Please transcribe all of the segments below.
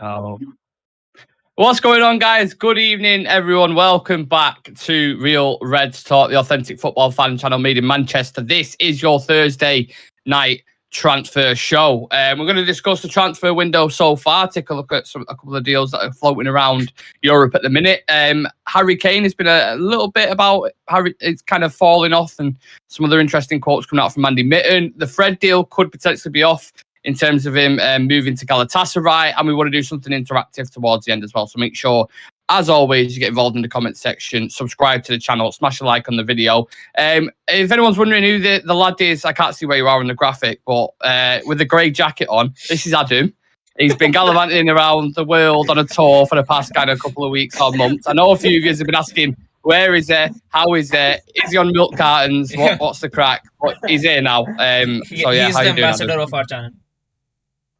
no. What's going on, guys? Good evening, everyone. Welcome back to Real Reds Talk, the authentic football fan channel made in Manchester. This is your Thursday night transfer show. We're going to discuss the transfer window so far, take a look at a couple of deals that are floating around Europe at the minute. Harry Kane has been a little bit about Harry. It's kind of falling off, and some other interesting quotes coming out from Andy Mitten. The Fred deal could potentially be off in terms of him moving to Galatasaray, and we want to do something interactive towards the end as well. So make sure, as always, you get involved in the comment section, subscribe to the channel, smash a like on the video. If anyone's wondering who the lad is, I can't see where you are in the graphic, but with the grey jacket on, this is Adam. He's been gallivanting around the world on a tour for the past kind of couple of weeks or months. I know a few of you have been asking, where is he? How is he? Is he on milk cartons? What's the crack? But he's here now. He's the ambassador of our channel.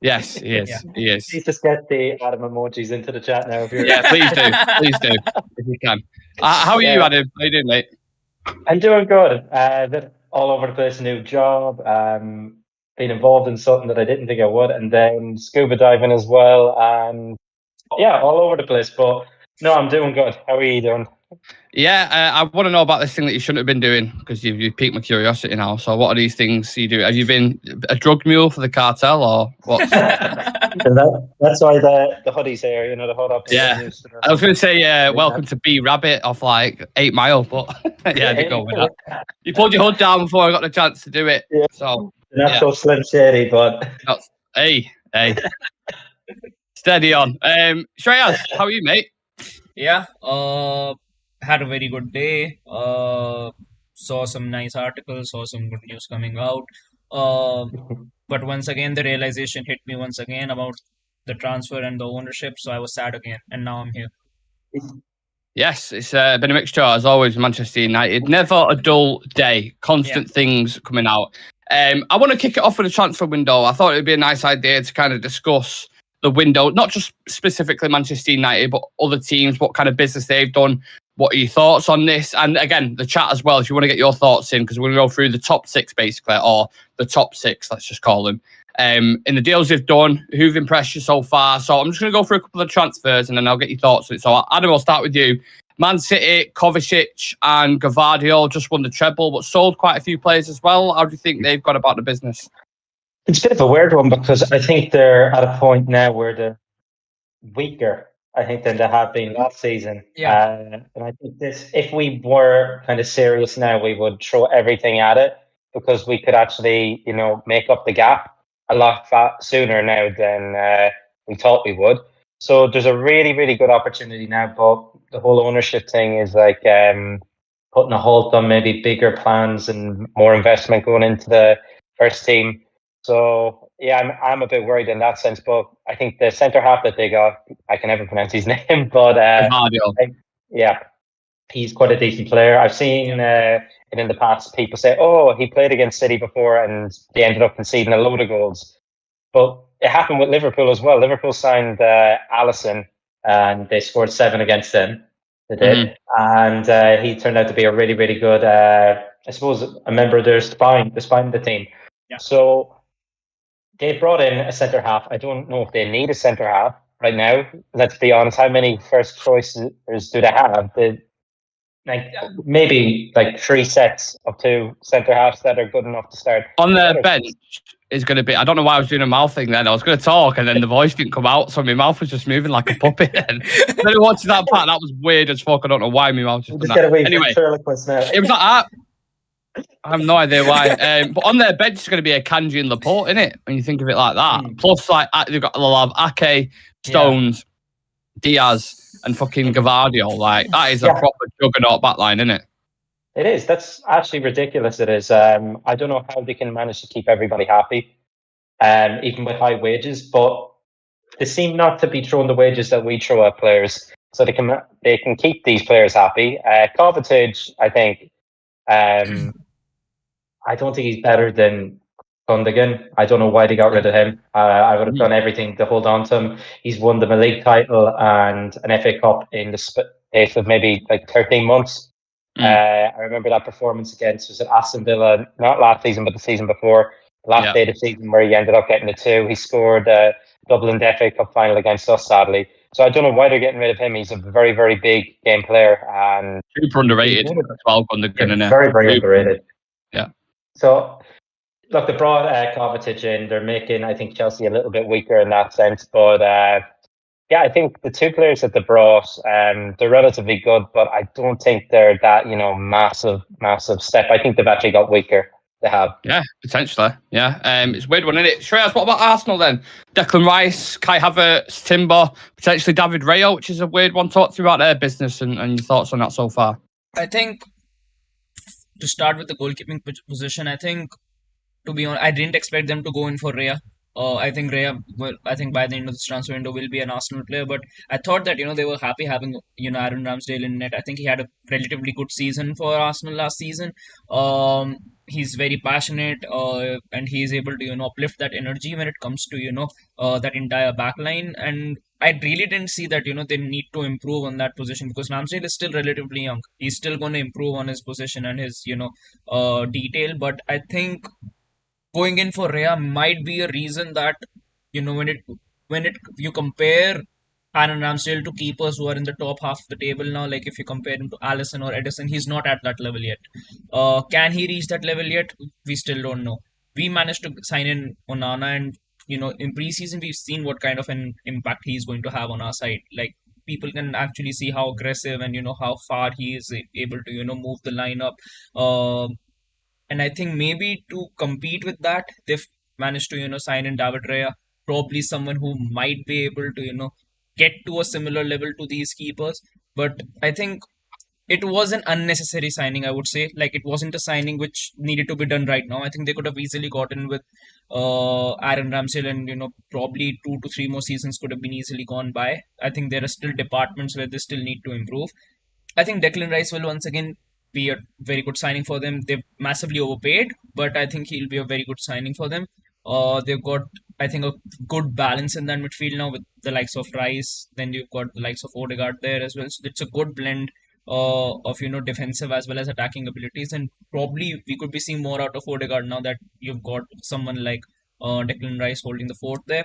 Yes, he is. Yeah. He is. Please just get the Adam emojis into the chat now. If you're... Yeah, please do, if you can. How are you, Adam? How you doing, mate? I'm doing good. All over the place, new job. Been involved in something that I didn't think I would, and then scuba diving as well, and yeah, all over the place. But no, I'm doing good. How are you doing? Yeah, I want to know about this thing that you shouldn't have been doing, because you piqued my curiosity now. So what are these things you do? Have you been a drug mule for the cartel, or what? That's why the hoodie's here, the hood up. Yeah, I was going to say welcome to B Rabbit off like 8 Mile, but yeah, you go with that. You pulled your hood down before I got the chance to do it. Yeah. So not so Slim Shady, but hey, steady on. Shreyas, how are you, mate? Yeah, had a very good day. Saw some nice articles, saw some good news coming out. But once again, the realization hit me once again about the transfer and the ownership. So I was sad again, and now I'm here. Yes, it's been a mixture as always with Manchester United. Never a dull day. Constant things coming out. I want to kick it off with the transfer window. I thought it would be a nice idea to kind of discuss the window, not just specifically Manchester United, but other teams, what kind of business they've done. What are your thoughts on this? And again, the chat as well, if you want to get your thoughts in, because we're going to go through the top 6 basically, or the top 6, let's just call them. In the deals they've done, who've impressed you so far. So I'm just going to go through a couple of transfers and then I'll get your thoughts on it. So Adam, I'll start with you. Man City, Kovacic and Gavardio just won the treble, but sold quite a few players as well. How do you think they've got about the business? It's a bit of a weird one, because I think they're at a point now where they're weaker, I think, than they have been last season. Yeah. And I think if we were kind of serious now, we would throw everything at it, because we could actually, make up the gap a lot sooner now than we thought we would. So there's a really, really good opportunity now, but the whole ownership thing is like putting a halt on maybe bigger plans and more investment going into the first team. So yeah, I'm a bit worried in that sense, but I think the centre half that they got, I can never pronounce his name, but yeah, he's quite a decent player. I've seen in the past people say, oh, he played against City before and they ended up conceding a load of goals. But it happened with Liverpool as well. Liverpool signed Alisson and they scored 7 against him. They did. Mm-hmm. And he turned out to be a really, really good, I suppose, a member of their spine of the team. Yeah. So they brought in a centre half. I don't know if they need a centre half right now. Let's be honest. How many first choices do they have? Maybe 3 sets of 2 centre halves that are good enough to start. On the bench is going to be. I don't know why I was doing a mouth thing then. I was going to talk and then the voice didn't come out, so my mouth was just moving like a puppet. Then watching that part, that was weird as fuck. I don't know why my mouth just done that. Anyway, it was like that. I have no idea why. But on their bench is going to be a Kanji and Laporte, innit? When you think of it like that. Plus, they've got Ake, Stones, Diaz, and fucking Gavardio. That is a proper juggernaut backline, isn't it? It is. That's actually ridiculous. It is. I don't know how they can manage to keep everybody happy, even with high wages. But they seem not to be throwing the wages that we throw at players, so they can keep these players happy. Kovacic, I think. I don't think he's better than Gundogan. I don't know why they got rid of him. I would have done everything to hold on to him. He's won the league title and an FA Cup in the space of maybe 13 months. I remember that performance against, was it Aston Villa, not last season, but the season before, last day of the season, where he ended up getting the 2. He scored a Dublin FA Cup final against us, sadly. So I don't know why they're getting rid of him. He's a very, very big game player and super underrated as well. Very, very underrated. Yeah. So look, they brought Kovacic in. They're making, I think, Chelsea a little bit weaker in that sense. But yeah, I think the two players that they brought, they're relatively good, but I don't think they're that, massive step. I think they've actually got weaker. They have. Yeah, potentially. Yeah. It's a weird one, isn't it? Shreyas, what about Arsenal then? Declan Rice, Kai Havertz, Timber, potentially David Raya, which is a weird one. Talk to me about their business and your thoughts on that so far. I think to start with the goalkeeping position, I think, to be honest, I didn't expect them to go in for Raya. I think Raya, I think by the end of this transfer window will be an Arsenal player. But I thought that, they were happy having, Aaron Ramsdale in net. I think he had a relatively good season for Arsenal last season. He's very passionate and he is able to, uplift that energy when it comes to, that entire back line. And I really didn't see that, they need to improve on that position because Ramsdale is still relatively young. He's still going to improve on his position and his, detail. But I think going in for Rhea might be a reason that when you compare Aaron Ramsdale to keepers who are in the top half of the table now, like if you compare him to Alisson or Edison, he's not at that level yet. Can he reach that level yet? We still don't know. We managed to sign in Onana, and in preseason we've seen what kind of an impact he's going to have on our side. Like people can actually see how aggressive and how far he is able to move the lineup. And I think maybe to compete with that, they've managed to, sign in David Raya, probably someone who might be able to, get to a similar level to these keepers. But I think it was an unnecessary signing, I would say. Like, it wasn't a signing which needed to be done right now. I think they could have easily gotten with Aaron Ramsdale and, probably 2 to 3 more seasons could have been easily gone by. I think there are still departments where they still need to improve. I think Declan Rice will once again be a very good signing for them. They've massively overpaid, but I think he'll be a very good signing for them. They've got, I think, a good balance in that midfield now with the likes of Rice. Then you've got the likes of Odegaard there as well. So it's a good blend of defensive as well as attacking abilities. And probably we could be seeing more out of Odegaard now that you've got someone like Declan Rice holding the fort there.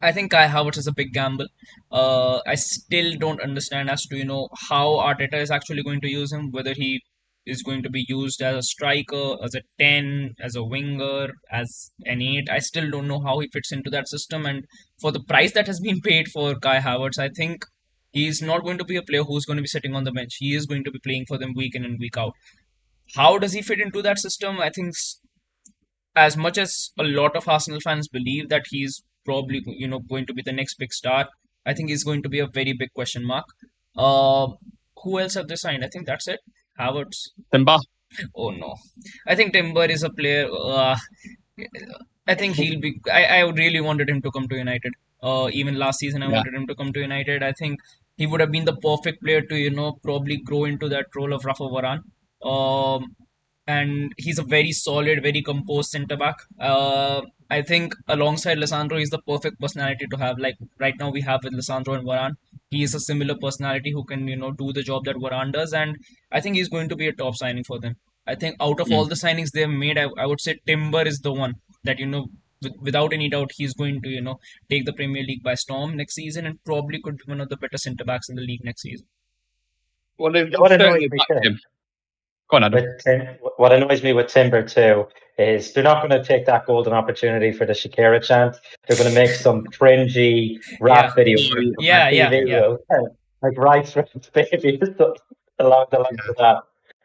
I think Kai Havertz is a big gamble. I still don't understand as to how Arteta is actually going to use him. Whether he is going to be used as a striker, as a 10, as a winger, as an 8. I still don't know how he fits into that system. And for the price that has been paid for Kai Havertz, I think he's not going to be a player who's going to be sitting on the bench. He is going to be playing for them week in and week out. How does he fit into that system? I think as much as a lot of Arsenal fans believe that he's probably going to be the next big star, I think he's going to be a very big question mark. Who else have they signed? I think that's it. Havertz. Timber. Oh no, I think Timber is a player. I think he'll be. I really wanted him to come to United. Even last season, I wanted him to come to United. I think he would have been the perfect player to probably grow into that role of Rafa Varane. And he's a very solid, very composed centre back. I think alongside Lisandro, he's the perfect personality to have. Like right now we have with Lisandro and Varane. He is a similar personality who can, do the job that Varane does. And I think he's going to be a top signing for them. I think out of all the signings they've made, I would say Timber is the one that, without any doubt, he's going to, take the Premier League by storm next season and probably could be one of the better centre backs in the league next season. Well, they've certainly backed him. Go on, Adam. What annoys me with Timber too is they're not going to take that golden opportunity for the Shakira chant. They're going to make some cringy rap video. Like Rice Baby, along the lines of that.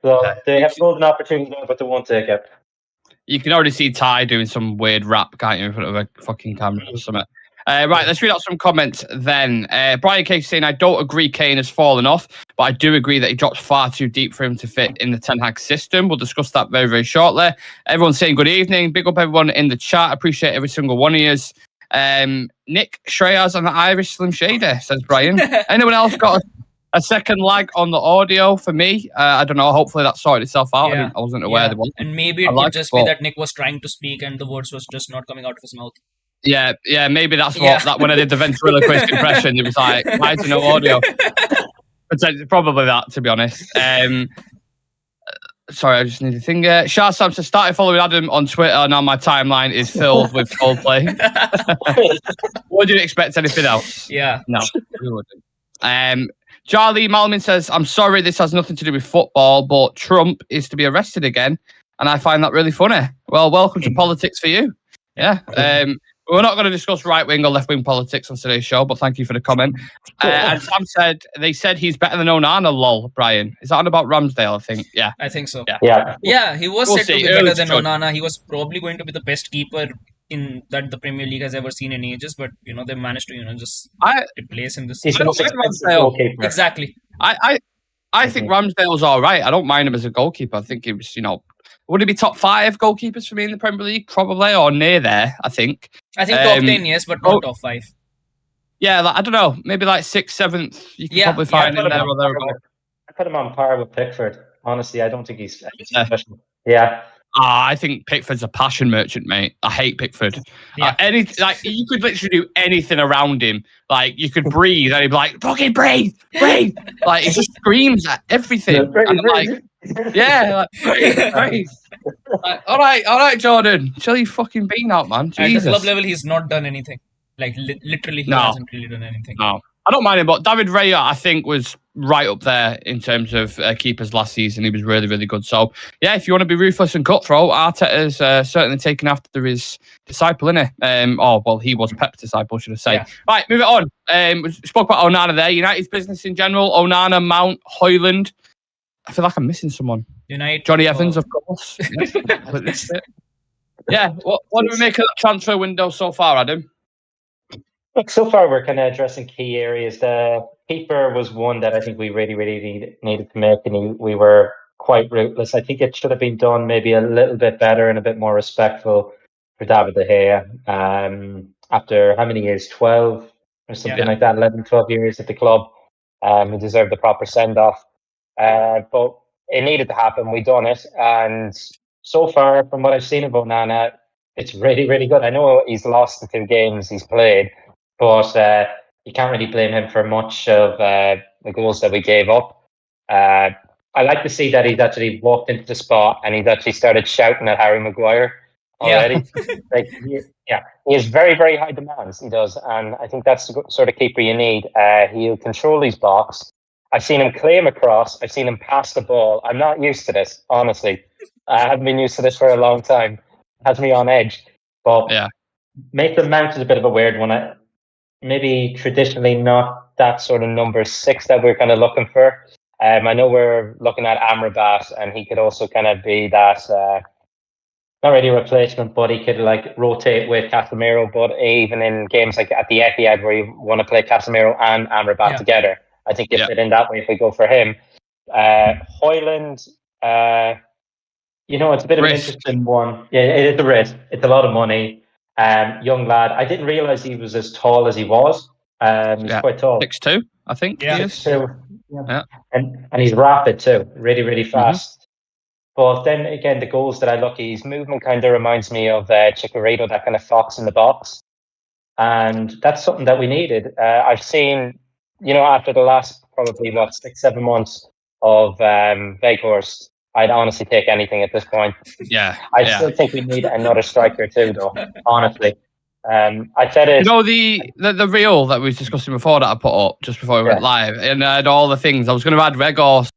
So they have golden opportunity now, but they won't take it. You can already see Ty doing some weird rap, can't you, in front of a fucking camera or something. Right, let's read out some comments then. Brian K saying, I don't agree Kane has fallen off, but I do agree that he drops far too deep for him to fit in the Ten Hag system. We'll discuss that very, very shortly. Everyone's saying good evening. Big up everyone in the chat. Appreciate every single one of yous. Nick Shreyas and the Irish Slim Shady, says Brian. Anyone else got a second lag on the audio for me? I don't know. Hopefully that sorted itself out. Yeah. I wasn't aware there was. And maybe it could just be that Nick was trying to speak and the words was just not coming out of his mouth. Yeah, maybe that's what that when I did the ventriloquist impression, it was like, why is there no audio? Probably that, to be honest. Sorry, I just need a thing. Shah Samson started following Adam on Twitter, and now my timeline is filled with Coldplay. Would you expect anything else? Yeah. No, we wouldn't. Charlie Malmin says, I'm sorry, this has nothing to do with football, but Trump is to be arrested again, and I find that really funny. Well, welcome to politics for you. Yeah. We're not going to discuss right-wing or left-wing politics on today's show, but thank you for the comment. And Sam said, they said he's better than Onana, lol, Brian. Is that on about Ramsdale, I think? Yeah. I think so. Yeah. He was said to be better than Onana. He was probably going to be the best keeper in that the Premier League has ever seen in ages, but they managed to just replace him this He's the most expensive goalkeeper. Exactly. I think Ramsdale's all right. I don't mind him as a goalkeeper. I think he was, would he be top 5 goalkeepers for me in the Premier League? Probably, or near there, I think. I think top 10, yes, but not top 5. Yeah, I don't know. Maybe 6th, 7th. You can probably find in there or thereabouts. I put him on par with Pickford. Honestly, I don't think he's special. Yeah. I think Pickford's a passion merchant, mate. I hate Pickford. Yeah. You could literally do anything around him. You could breathe, and he'd be like, "Fucking breathe." He just screams at everything. Breathe. Yeah, breathe. All right, Jordan. Chill your fucking bean out, man. Jesus. At the club level, he's not done anything. Literally, he hasn't really done anything. No. I don't mind him, but David Raya, I think, was right up there in terms of keepers last season. He was really, really good. So, yeah, if you want to be ruthless and cutthroat, Arteta's certainly taken after his disciple, innit? He was Pep's disciple, should I say. Yeah. Right, move it on. We spoke about Onana there. United's business in general. Onana, Mount, Højlund. I feel like I'm missing someone. Johnny Evans, of course. Yeah. What do we make of the transfer window so far, Adam? Look, so far we're kind of addressing key areas. The keeper was one that I think we really, really needed to make, and we were quite ruthless. I think it should have been done maybe a little bit better and a bit more respectful for David De Gea. After how many years? 12 or something like that, 11, 12 years at the club. He deserved the proper send-off. But it needed to happen. We done it. And so far, from what I've seen of Onana, it's really, really good. I know he's lost the 2 games he's played, but you can't really blame him for much of the goals that we gave up. I like to see that he's actually walked into the spot and he's actually started shouting at Harry Maguire already. Yeah. He has very, very high demands, he does. And I think that's the sort of keeper you need. He'll control his box. I've seen him claim a cross. I've seen him pass the ball. I'm not used to this, honestly. I haven't been used to this for a long time. It has me on edge. But Maitland Mount is a bit of a weird one. Maybe traditionally not that sort of number 6 that we're kind of looking for. I know we're looking at Amrabat, and he could also kind of be that, not really a replacement, but he could rotate with Casemiro. But even in games like at the Etihad where you want to play Casemiro and Amrabat together, I think you fit in that way if we go for him. Højlund, it's a bit of an interesting one. Yeah, it is a risk. It's a lot of money. Young lad. I didn't realise he was as tall as he was. He's quite tall. 6'2", I think he is. 6'2". Yeah. And he's rapid too. Really, really fast. But then again, the goals that I look at, his movement kind of reminds me of Chicharito, that kind of fox in the box. And that's something that we needed. I've seen, after the last probably 6-7 months of Weghorst, I'd honestly take anything at this point. Yeah. I still think we need another striker too, though, honestly. I said it. The reel that we was discussing before that I put up just before we went live, and all the things I was going to add Weghorst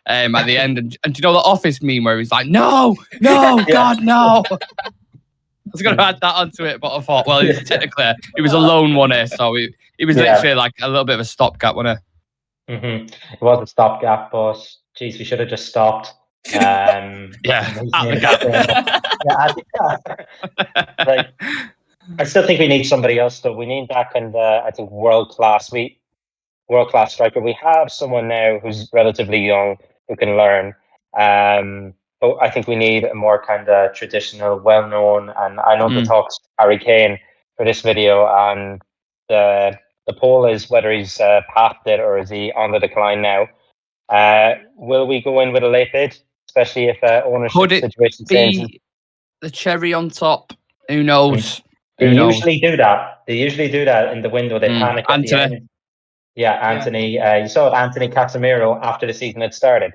at the end, and the Office meme where he's like, no, God, no. I was going to add that onto it, but I thought, well, technically he was a lone one here, so he was literally like a little bit of a stopgap, wasn't it? It was a stopgap, but geez, we should have just stopped. At the gap. I still think we need somebody else, though. We need that kind of, I think, world-class striker. We have someone now who's relatively young who can learn. But I think we need a more kind of traditional, well-known, and I know the talks Harry Kane for this video, and the poll is whether he's past it or is he on the decline now. Will we go in with a late bid, especially if ownership situation changes? The cherry on top? Who knows? They usually do that. They usually do that in the window. They panic at the end. Yeah, Anthony. You saw Anthony Casemiro after the season had started.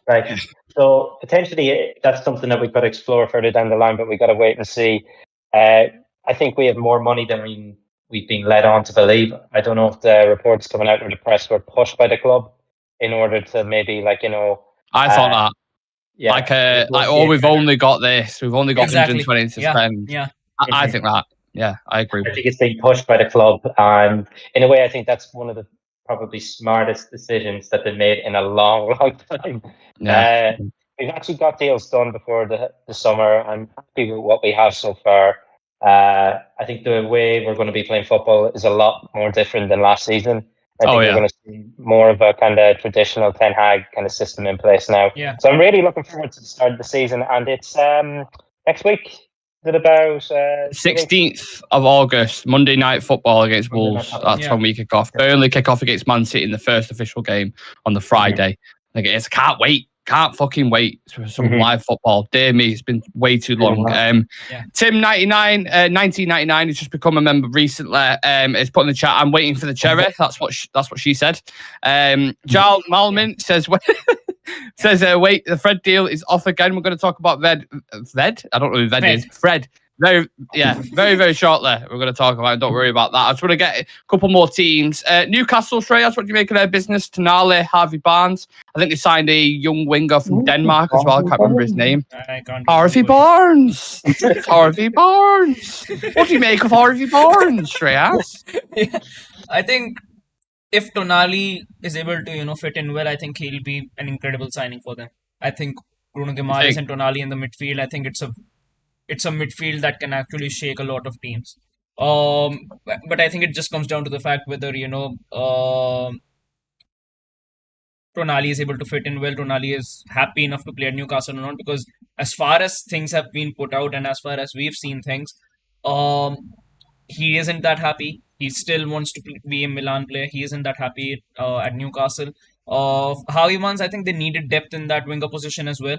Right. So potentially that's something that we could explore further down the line, but we got to wait and see. I think we have more money than we've been led on to believe. I don't know if the reports coming out of the press were pushed by the club in order to maybe I thought that. yeah, we've only got this. We've only got Exactly. 120 to spend. Yeah. I think that. Yeah, I agree. I think it's being pushed by the club, and in a way, I think that's one of the probably smartest decisions that they've made in a long, long time. Yeah. We've actually got deals done before the summer. I'm happy with what we have so far. I think the way we're going to be playing football is a lot more different than last season. I think we're going to see more of a kind of traditional Ten Hag kind of system in place now. Yeah. So I'm really looking forward to the start of the season, and it's next week. Is it about 16th of August, Monday night football against Wolves. That's when we kick off. Burnley kick off against Man City in the first official game on the Friday. I can't wait. Can't fucking wait for some live football. Dear me, it's been way too long. Tim 1999 has just become a member recently. It's put in the chat. I'm waiting for the cherry. That's what she said. Jarl Malmin says wait, the Fred deal is off again. We're going to talk about Ved. I don't know who Ved is. Fred. Very, very shortly. We're going to talk about it. Don't worry about that. I just want to get a couple more teams. Newcastle, Shreyas, what do you make of their business? Tonali, Harvey Barnes. I think they signed a young winger from Denmark as well. I can't remember his name. Harvey Barnes. Harvey Barnes. What do you make of Harvey Barnes, Shreyas? I think if Tonali is able to, fit in well, I think he'll be an incredible signing for them. I think Bruno Guimaraes and Tonali in the midfield, I think it's a midfield that can actually shake a lot of teams. But I think it just comes down to the fact whether, Tonali is able to fit in well, Tonali is happy enough to play at Newcastle or not, because as far as things have been put out and as far as we've seen things, he isn't that happy. He still wants to be a Milan player. He isn't that happy at Newcastle. Harvey Barnes, I think they needed depth in that winger position as well.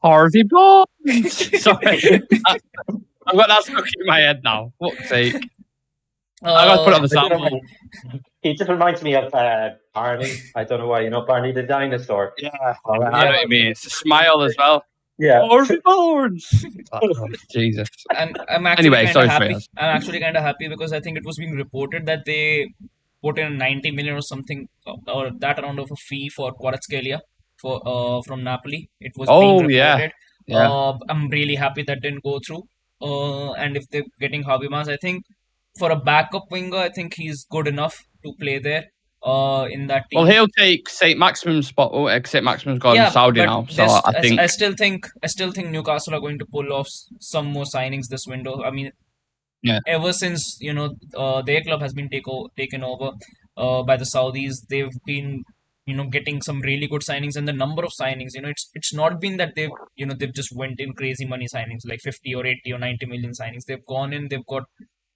Harvey Barnes. Sorry. I've got that stuck in my head now. What's sake? I got to put it on the sound. He just reminds me of Barney. I don't know why. Barney the dinosaur. Yeah. I know what you mean. It's a smile as well. Yeah. Harvey Barnes. Jesus. And I'm actually kind of happy because I think it was being reported that they put in 90 million or something, or that amount of a fee for Kvaratskhelia from Napoli. It was being reported. Yeah. I'm really happy that didn't go through. And if they're getting Harvey Barnes, I think for a backup winger, I think he's good enough to play there in that team. Well, he'll take St. Maximum's spot. St. Maximum's gone in Saudi now, so I still think Newcastle are going to pull off some more signings this window. I mean, ever since their club has been taken over by the Saudis, they've been getting some really good signings, and the number of signings, it's not been that they've just went in crazy money signings like 50 or 80 or 90 million signings. They've gone in, they've got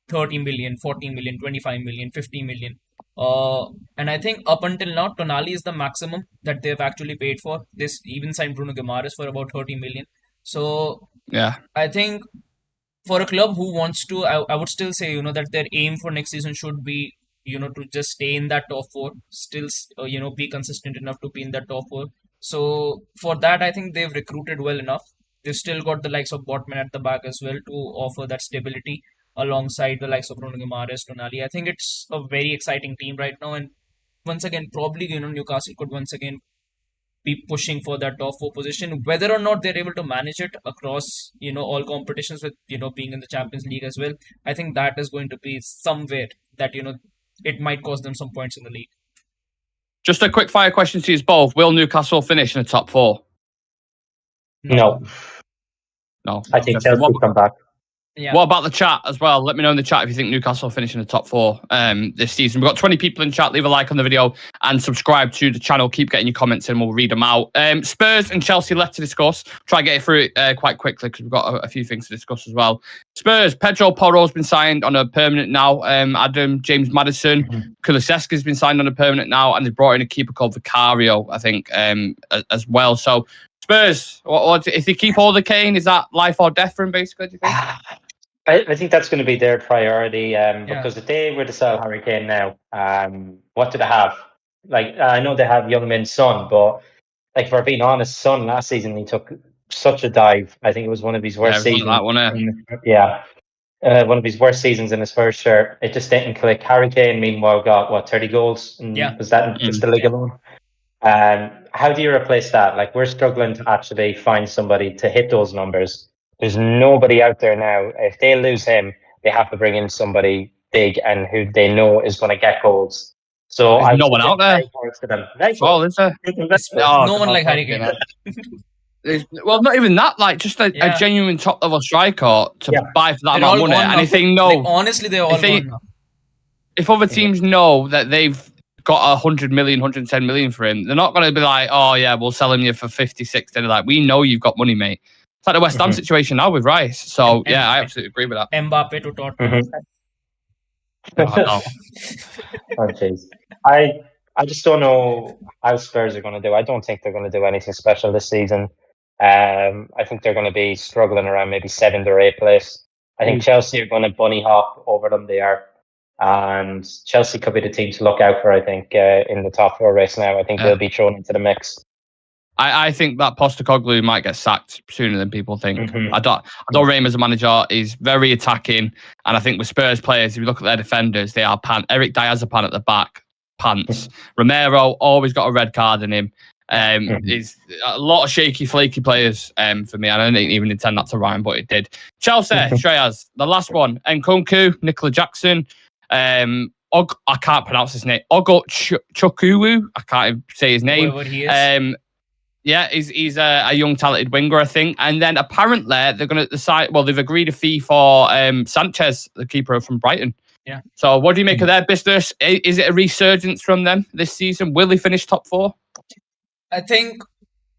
30 million, 40 million, 25 million, 50 million. And I think up until now, Tonali is the maximum that they've actually paid for. This even signed Bruno Guimaraes for about 30 million. So I think for a club who wants to, I would still say, that their aim for next season should be, to just stay in that top four, still, be consistent enough to be in that top four. So for that, I think they've recruited well enough. They've still got the likes of Botman at the back as well to offer that stability alongside the likes of Bruno Guimaraes, Tonali. I think it's a very exciting team right now. And once again, probably, Newcastle could once again be pushing for that top four position. Whether or not they're able to manage it across, all competitions with, being in the Champions League as well, I think that is going to be somewhere that, it might cost them some points in the league. Just a quick fire question to you both. Will Newcastle finish in the top four? No. I think Chelsea will come back. Yeah. What about the chat as well? Let me know in the chat if you think Newcastle will finish in the top four this season. We've got 20 people in chat. Leave a like on the video and subscribe to the channel. Keep getting your comments in. We'll read them out. Spurs and Chelsea left to discuss. Try and get through it quite quickly because we've got a few things to discuss as well. Spurs, Pedro Porro's been signed on a permanent now. Adam, James Maddison, Kulusevski's been signed on a permanent now, and they've brought in a keeper called Vicario, I think, as well. So Spurs, if they keep all the Kane, is that life or death for him, basically, do you think? I think that's going to be their priority because if they were to sell Harry Kane now, what do they have? Like, I know they have Young Min's son, but like, if we're being honest, Son last season, he took such a dive. I think it was one of his worst seasons. One of his worst seasons in his first shirt. It just didn't click. Harry Kane, meanwhile, got 30 goals? And was that in just the league alone? How do you replace that? Like, we're struggling to actually find somebody to hit those numbers. There's nobody out there now. If they lose him, they have to bring in somebody big and who they know is going to get goals. So there's no one out there. Well, is there? No one like Harry Kane. Well, not even that. Like, just a genuine top level striker to buy for that amount of money. And if they know, like, honestly, they're all gone now. If other teams know that they've got 100 million, 110 million for him, they're not going to be like, oh yeah, we'll sell him you for 50, 60. They're like, we know you've got money, mate. It's like the West Ham situation now with Rice. So yeah, I absolutely agree with that. Mbappe to Tottenham. Oh jeez. I just don't know how Spurs are going to do. I don't think they're going to do anything special this season. I think they're going to be struggling around maybe 7th or 8th place. I think Chelsea are going to bunny hop over them. They are. And Chelsea could be the team to look out for, I think, in the top 4 race now. I think they'll be thrown into the mix. I think that Postecoglou might get sacked sooner than people think. I don't rate him as a manager. He's very attacking. And I think with Spurs players, if you look at their defenders, they are Eric Diazepam at the back, pants. Romero, always got a red card in him. Is a lot of shaky, flaky players for me. I didn't even intend that to rhyme, but it did. Chelsea, Shreyas, the last one. Nkunku, Nicola Jackson. I can't pronounce his name. Ogo Chukwu. I can't even say his name. What he is. He's a young talented winger, I think. And then apparently they're going to decide. Well, they've agreed a fee for Sanchez, the keeper from Brighton. Yeah. So what do you make of their business? Is it a resurgence from them this season? Will they finish top 4? I think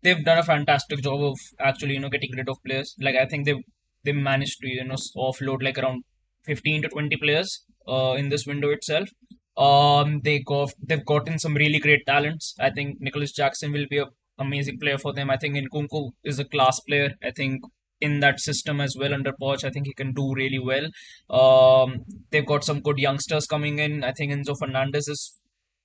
they've done a fantastic job of actually, getting rid of players. Like, I think they managed to, offload like around 15 to 20 players in this window itself. They've gotten some really great talents. I think Nicholas Jackson will be an amazing player for them. I think Nkunku is a class player. I think in that system as well under Poch, I think he can do really well. They've got some good youngsters coming in. I think Enzo Fernandez is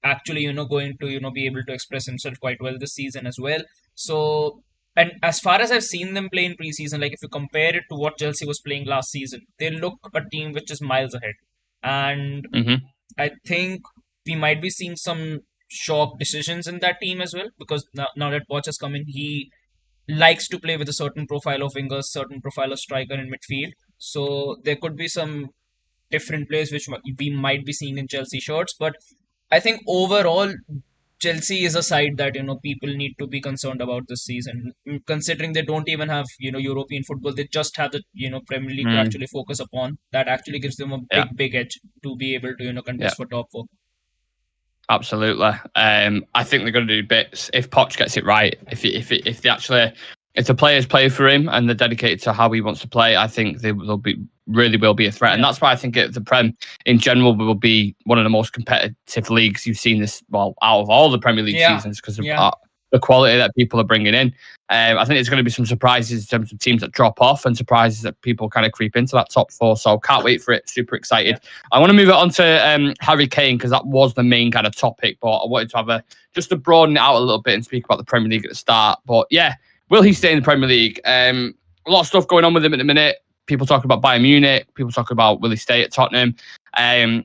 actually, going to, be able to express himself quite well this season as well. So, and as far as I've seen them play in preseason, like if you compare it to what Chelsea was playing last season, they look a team which is miles ahead. And I think we might be seeing some shock decisions in that team as well, because now that Poch has come in, he likes to play with a certain profile of wingers, certain profile of striker in midfield. So there could be some different players which we might be seeing in Chelsea shirts. But I think overall, Chelsea is a side that, people need to be concerned about this season, considering they don't even have, European football. They just have the, Premier League to actually focus upon. That actually gives them a big edge to be able to, contest for top 4. Absolutely. I think they're going to do bits if Poch gets it right. If the players play for him and they're dedicated to how he wants to play, I think they will be a threat. And that's why I think the Prem in general will be one of the most competitive leagues you've seen out of all the Premier League seasons, because of the quality that people are bringing in. I think there's going to be some surprises in terms of teams that drop off and surprises that people kind of creep into that top 4. So can't wait for it. Super excited. I want to move it on to Harry Kane, because that was the main kind of topic, but I wanted to have just to broaden it out a little bit and speak about the Premier League at the start. But yeah, will he stay in the Premier League? A lot of stuff going on with him at the minute. People talking about Bayern Munich. People talking about will he stay at Tottenham?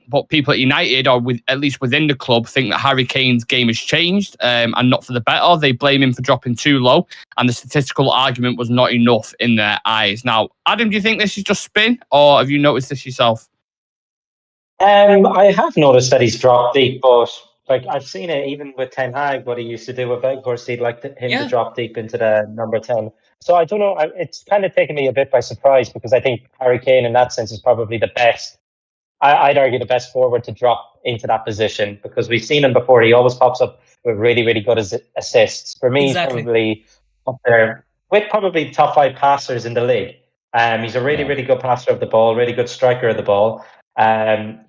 But people at United, or at least within the club, think that Harry Kane's game has changed and not for the better. They blame him for dropping too low, and the statistical argument was not enough in their eyes. Now, Adam, do you think this is just spin, or have you noticed this yourself? I have noticed that he's dropped deep, but I've seen it even with Ten Hag, what he used to do with Weghorst. He'd like him to drop deep into the number 10. So I don't know. It's kind of taken me a bit by surprise, because I think Harry Kane in that sense is probably the best. I'd argue the best forward to drop into that position, because we've seen him before. He always pops up with really, really good assists. For me, he's probably up there with probably the top 5 passers in the league. He's a really, really good passer of the ball, really good striker of the ball. He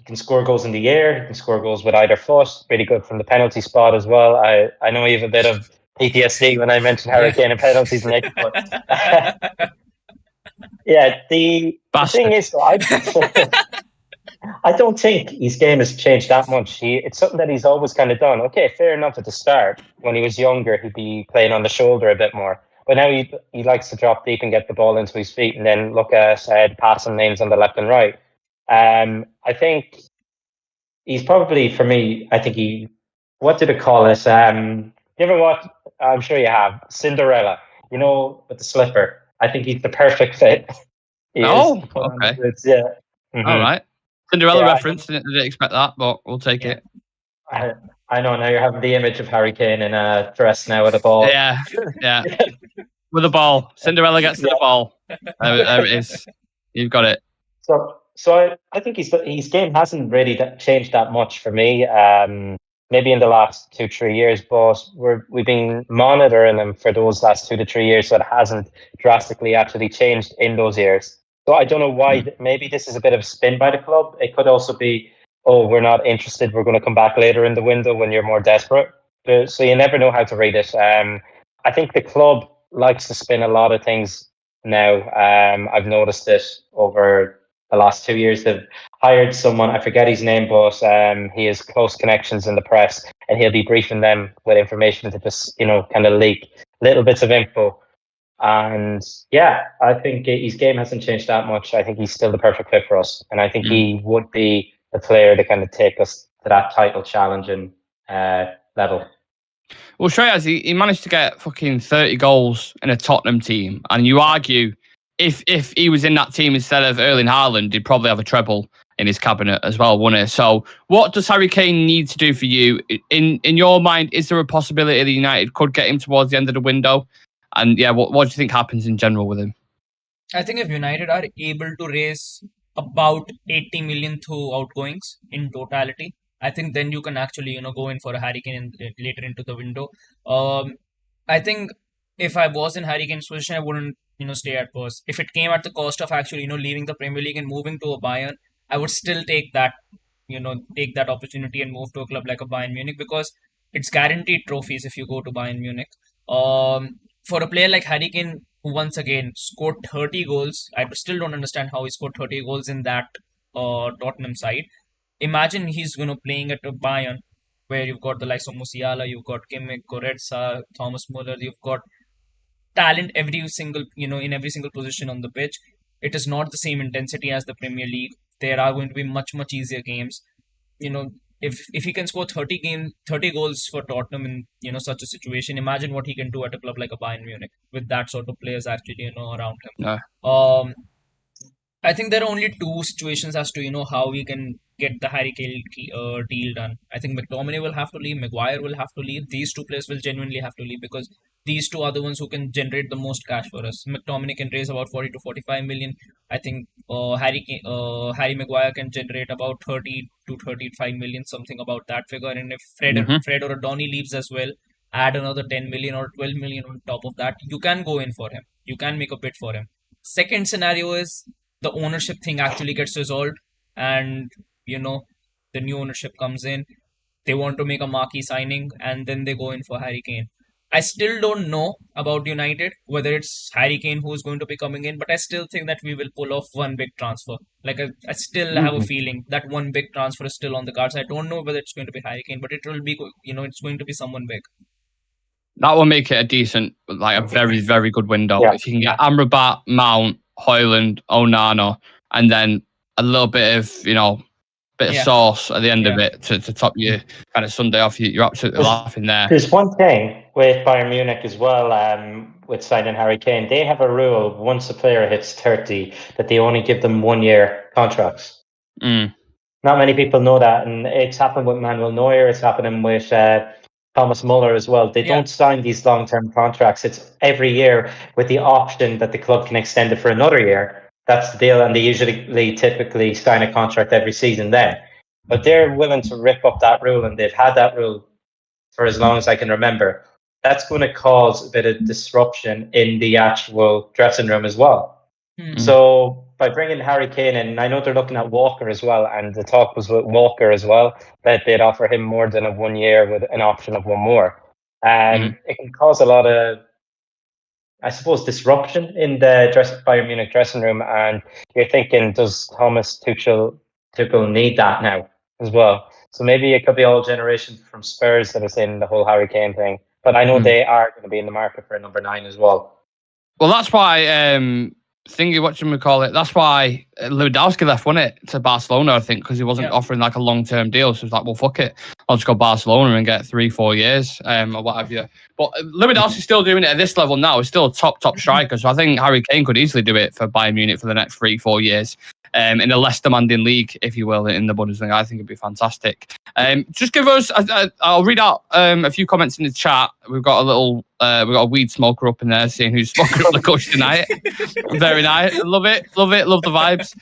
can score goals in the air. He can score goals with either foot. Really good from the penalty spot as well. I know you have a bit of PTSD when I mentioned Harry Kane and penalties, Nick. But the thing is, though, I don't think his game has changed that much. It's something that he's always kind of done. Okay, fair enough at the start. When he was younger, he'd be playing on the shoulder a bit more. But now he likes to drop deep and get the ball into his feet and then look at passing lanes on the left and right. I think he's probably, for me, I think what did it call it? You ever watch, I'm sure you have, Cinderella, with the slipper. I think he's the perfect fit. Oh, okay. Yeah. Mm-hmm. All right. Cinderella reference. Didn't expect that, but we'll take it. I know now you're having the image of Harry Kane in a dress now with a ball. Yeah. With a ball. Cinderella gets to the ball. There it is. You've got it. So I think his game hasn't really changed that much for me. Maybe in the last 2-3 years, but we've been monitoring him for those last 2 to 3 years, so it hasn't drastically actually changed in those years. So I don't know why. Maybe this is a bit of a spin by the club. It could also be, we're not interested. We're going to come back later in the window when you're more desperate. So you never know how to read it. I think the club likes to spin a lot of things now. I've noticed it over the last 2 years. They've hired someone, I forget his name, but he has close connections in the press, and he'll be briefing them with information to just, kind of leak little bits of info. And I think his game hasn't changed that much. I think he's still the perfect fit for us, and I think he would be the player to kind of take us to that title challenging level. Well, Shreyas, he managed to get fucking 30 goals in a Tottenham team, and you argue if he was in that team instead of Erling Haaland, he'd probably have a treble in his cabinet as well, wouldn't he? So what does Harry Kane need to do for you? In your mind, is there a possibility that United could get him towards the end of the window? And what do you think happens in general with him? I think if United are able to raise about 80 million through outgoings in totality, I think then you can actually, go in for a Harry Kane later into the window. I think if I was in Harry Kane's position, I wouldn't, stay at Spurs. If it came at the cost of actually, leaving the Premier League and moving to a Bayern, I would still take that, take that opportunity and move to a club like a Bayern Munich, because it's guaranteed trophies if you go to Bayern Munich. For a player like Harry Kane, who once again scored 30 goals, I still don't understand how he scored 30 goals in that Tottenham side. Imagine he's playing at a Bayern, where you've got the likes of Musiala, you've got Kimmich, Goretzka, Thomas Muller, you've got talent in every single position on the pitch. It is not the same intensity as the Premier League. There are going to be much easier games. If he can score 30 goals for Tottenham in such a situation, imagine what he can do at a club like a Bayern Munich with that sort of players actually around him. No. I think there are only two situations as to how we can get the Harry Kane deal done. I think McTominay will have to leave, Maguire will have to leave. These two players will genuinely have to leave, because these two are the ones who can generate the most cash for us. McTominay can raise about 40 to 45 million. I think Harry Maguire can generate about 30 to 35 million, something about that figure. And if Fred or Donny leaves as well, add another 10 million or 12 million on top of that, you can go in for him. You can make a bid for him. Second scenario is the ownership thing actually gets resolved, and the new ownership comes in. They want to make a marquee signing, and then they go in for Harry Kane. I still don't know about United, whether it's Harry Kane who's going to be coming in, but I still think that we will pull off one big transfer. Like I still have a feeling that one big transfer is still on the cards. I don't know whether it's going to be Harry Kane, but it will be, it's going to be someone big. That will make it a decent, a very, very good window. Yeah. If you can get Amrabat, Mount, Højlund, Onana, and then a little bit of, bit of sauce at the end of it to top your kind of Sunday off, you're absolutely laughing there. There's one thing with Bayern Munich as well, with signing Harry Kane. They have a rule, once a player hits 30, that they only give them 1 year contracts. Not many people know that, and it's happened with Manuel Neuer, it's happening with Thomas Muller as well. They don't sign these long-term contracts. It's every year with the option that the club can extend it for another year. That's the deal, and they typically sign a contract every season then. But they're willing to rip up that rule, and they've had that rule for as long as I can remember. That's going to cause a bit of disruption in the actual dressing room as well. So by bringing Harry Kane in, I know they're looking at Walker as well, and the talk was with Walker as well, that they'd offer him more than a 1 year with an option of one more. And it can cause a lot of, I suppose, disruption in the Bayern Munich dressing room. And you're thinking, does Thomas Tuchel Tuchel need that now as well. So maybe it could be all generation from Spurs that are saying the whole Harry Kane thing. But I know they are going to be in the market for a number 9 as well. Well, that's why that's why Lewandowski left, wasn't it, to Barcelona, I think, because he wasn't offering like a long-term deal. So it's like, well, fuck it, I'll just go Barcelona and get 3-4 years or what have you. But Lewandowski's still doing it at this level now. He's still a top striker. So I think Harry Kane could easily do it for Bayern Munich for the next 3-4 years. In a less demanding league, if you will, in the Bundesliga. I think it'd be fantastic. Just give us, I'll read out a few comments in the chat. We've got a weed smoker up in there, seeing who's smoking up the kush tonight. Very nice. Love it. Love the vibes.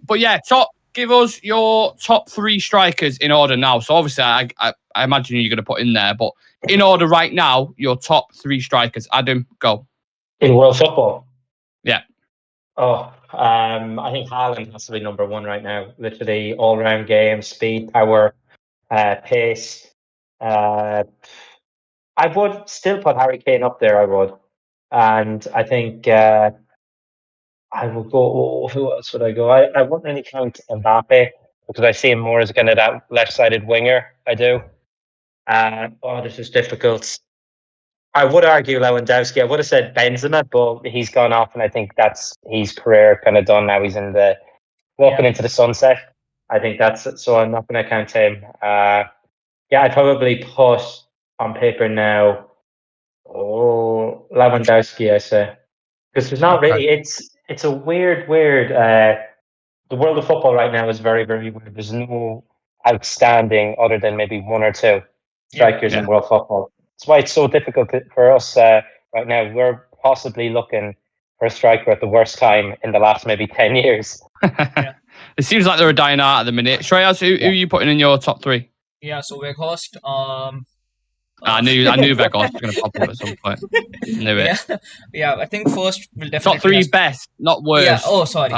But yeah, give us your top 3 strikers in order now. So obviously, I imagine you're going to put in there, but in order right now, your top 3 strikers. Adam, go. In world football? Yeah. Oh, I think Haaland has to be number 1 right now. Literally all-round game, speed, power, pace. I would still put Harry Kane up there, I would. And I think I would go... who else would I go? I wouldn't really count Mbappe because I see him more as kind of that left-sided winger. I do. This is difficult. I would argue Lewandowski. I would have said Benzema, but he's gone off, and I think that's his career kind of done now. He's walking into the sunset. I think that's so. I'm not going to count him. I'd probably put on paper now. Oh, Lewandowski, I say, because there's not really. It's a weird. The world of football right now is very, very weird. There's no outstanding other than maybe 1 or 2 strikers in world football. That's why it's so difficult for us right now. We're possibly looking for a striker at the worst time in the last maybe 10 years. It seems like they're a dying art at the minute. Shreyas, who are you putting in your top 3? Yeah, so Weghorst. I knew Weghorst was going to pop up at some point. Knew it. Yeah, I think first will definitely... Top 3 best, not worst. Yeah, sorry.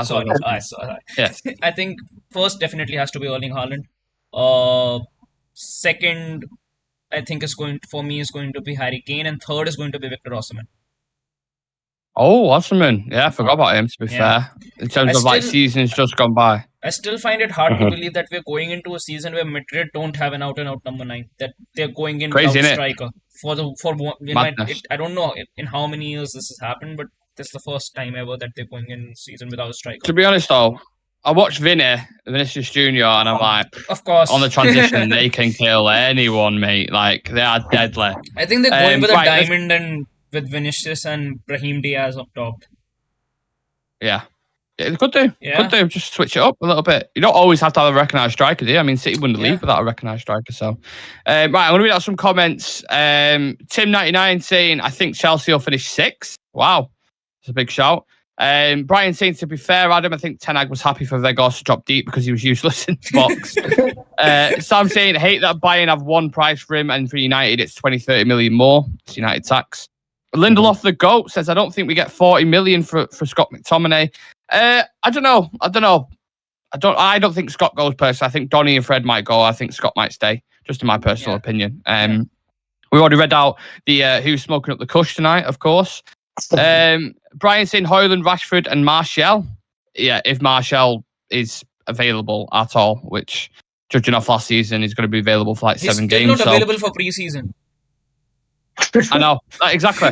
Yes. I think first definitely has to be Erling Haaland. Second... I think is going to be Harry Kane, and third is going to be Victor Osimhen. Oh, Osimhen. Yeah, I forgot about him, to be fair. In terms of seasons just gone by. I still find it hard to believe that we're going into a season where Madrid don't have an out-and-out number 9. That they're going in without a striker. I don't know in how many years this has happened, but this is the first time ever that they're going in season without a striker. To be honest, though, I watched Vinicius Jr. and I'm like, of course, on the transition, they can kill anyone, mate. Like, they are deadly. I think they're going with a diamond and with Vinicius and Brahim Diaz up top. Yeah. It could do. Yeah. Could do. Just switch it up a little bit. You don't always have to have a recognised striker, do you? I mean, City wouldn't leave without a recognised striker. So, right, I'm going to read out some comments. Tim99 saying, I think Chelsea will finish 6th. Wow. It's a big shout. Brian saying, to be fair, Adam, I think Ten Hag was happy for Weghorst to drop deep because he was useless in the box. Sam saying, hate that Bayern have 1 price for him, and for United it's 20-30 million more. It's United tax. Lindelof the GOAT says, I don't think we get 40 million for Scott McTominay. I don't know. I don't think Scott goes personally. I think Donny and Fred might go. I think Scott might stay, just in my personal opinion. We already read out the who's smoking up the kush tonight, of course. Brian saying Højlund, Rashford and Martial. Yeah, if Martial is available at all, which judging off last season, he's going to be available for like 7 games. He's still not available for pre-season. I know. Exactly.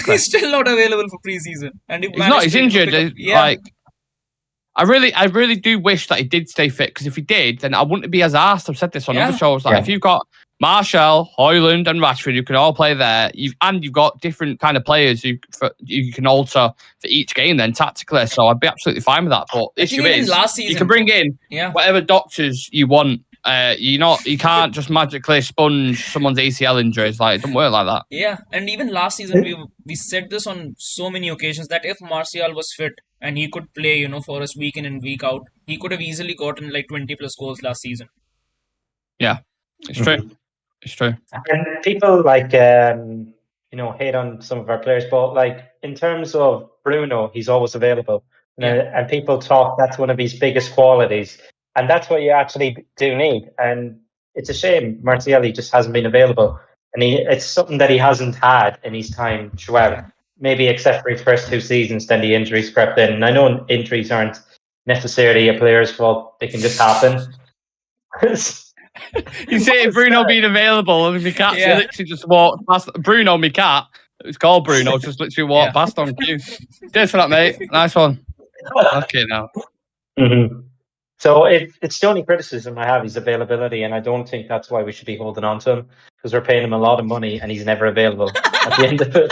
He's still not available for pre-season. And he's not. He's injured. Like, I really do wish that he did stay fit, because if he did, then I wouldn't be as arsed. I've said this on other shows. Like, if you've got Martial, Højlund and Rashford, you can all play there. You've got different kind of players you can alter for each game then tactically. So I'd be absolutely fine with that. But the issue is, last season, you can bring in whatever doctors you want. You can't just magically sponge someone's ACL injuries. Like, it doesn't work like that. Yeah, and even last season we said this on so many occasions that if Martial was fit and he could play, for us week in and week out, he could have easily gotten like 20 plus goals last season. Yeah, it's true. It's true. And people hate on some of our players, but like in terms of Bruno, he's always available, and people talk that's one of his biggest qualities. And that's what you actually do need. And it's a shame Martial just hasn't been available. And it's something that he hasn't had in his time throughout. Maybe except for his first 2 seasons, then the injuries crept in. And I know injuries aren't necessarily a player's fault. They can just happen. You say Bruno being available, and my cat literally just walked past. Bruno, my cat, it's called Bruno, just literally walked past on cue. Cheers for that, mate. Nice one. Okay, now. Mm-hmm. So it's the only criticism I have, his availability, and I don't think that's why we should be holding on to him, because we're paying him a lot of money and he's never available at the end of it.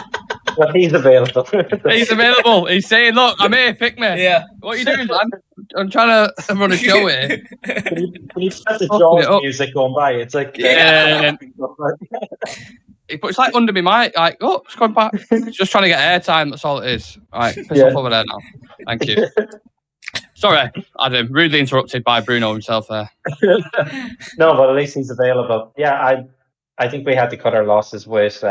But he's available. He's available. He's saying, "Look, I'm here. Pick me." Yeah. What are you doing, man? I'm trying to run a show here. Can you set the Jaws music going by? It's like it's like under my mic. Like, oh, it's going back. Just trying to get airtime. That's all it is. All right, piss off over there now. Thank you. Sorry, Adam. Rudely interrupted by Bruno himself there. No, but at least he's available. Yeah, I think we had to cut our losses with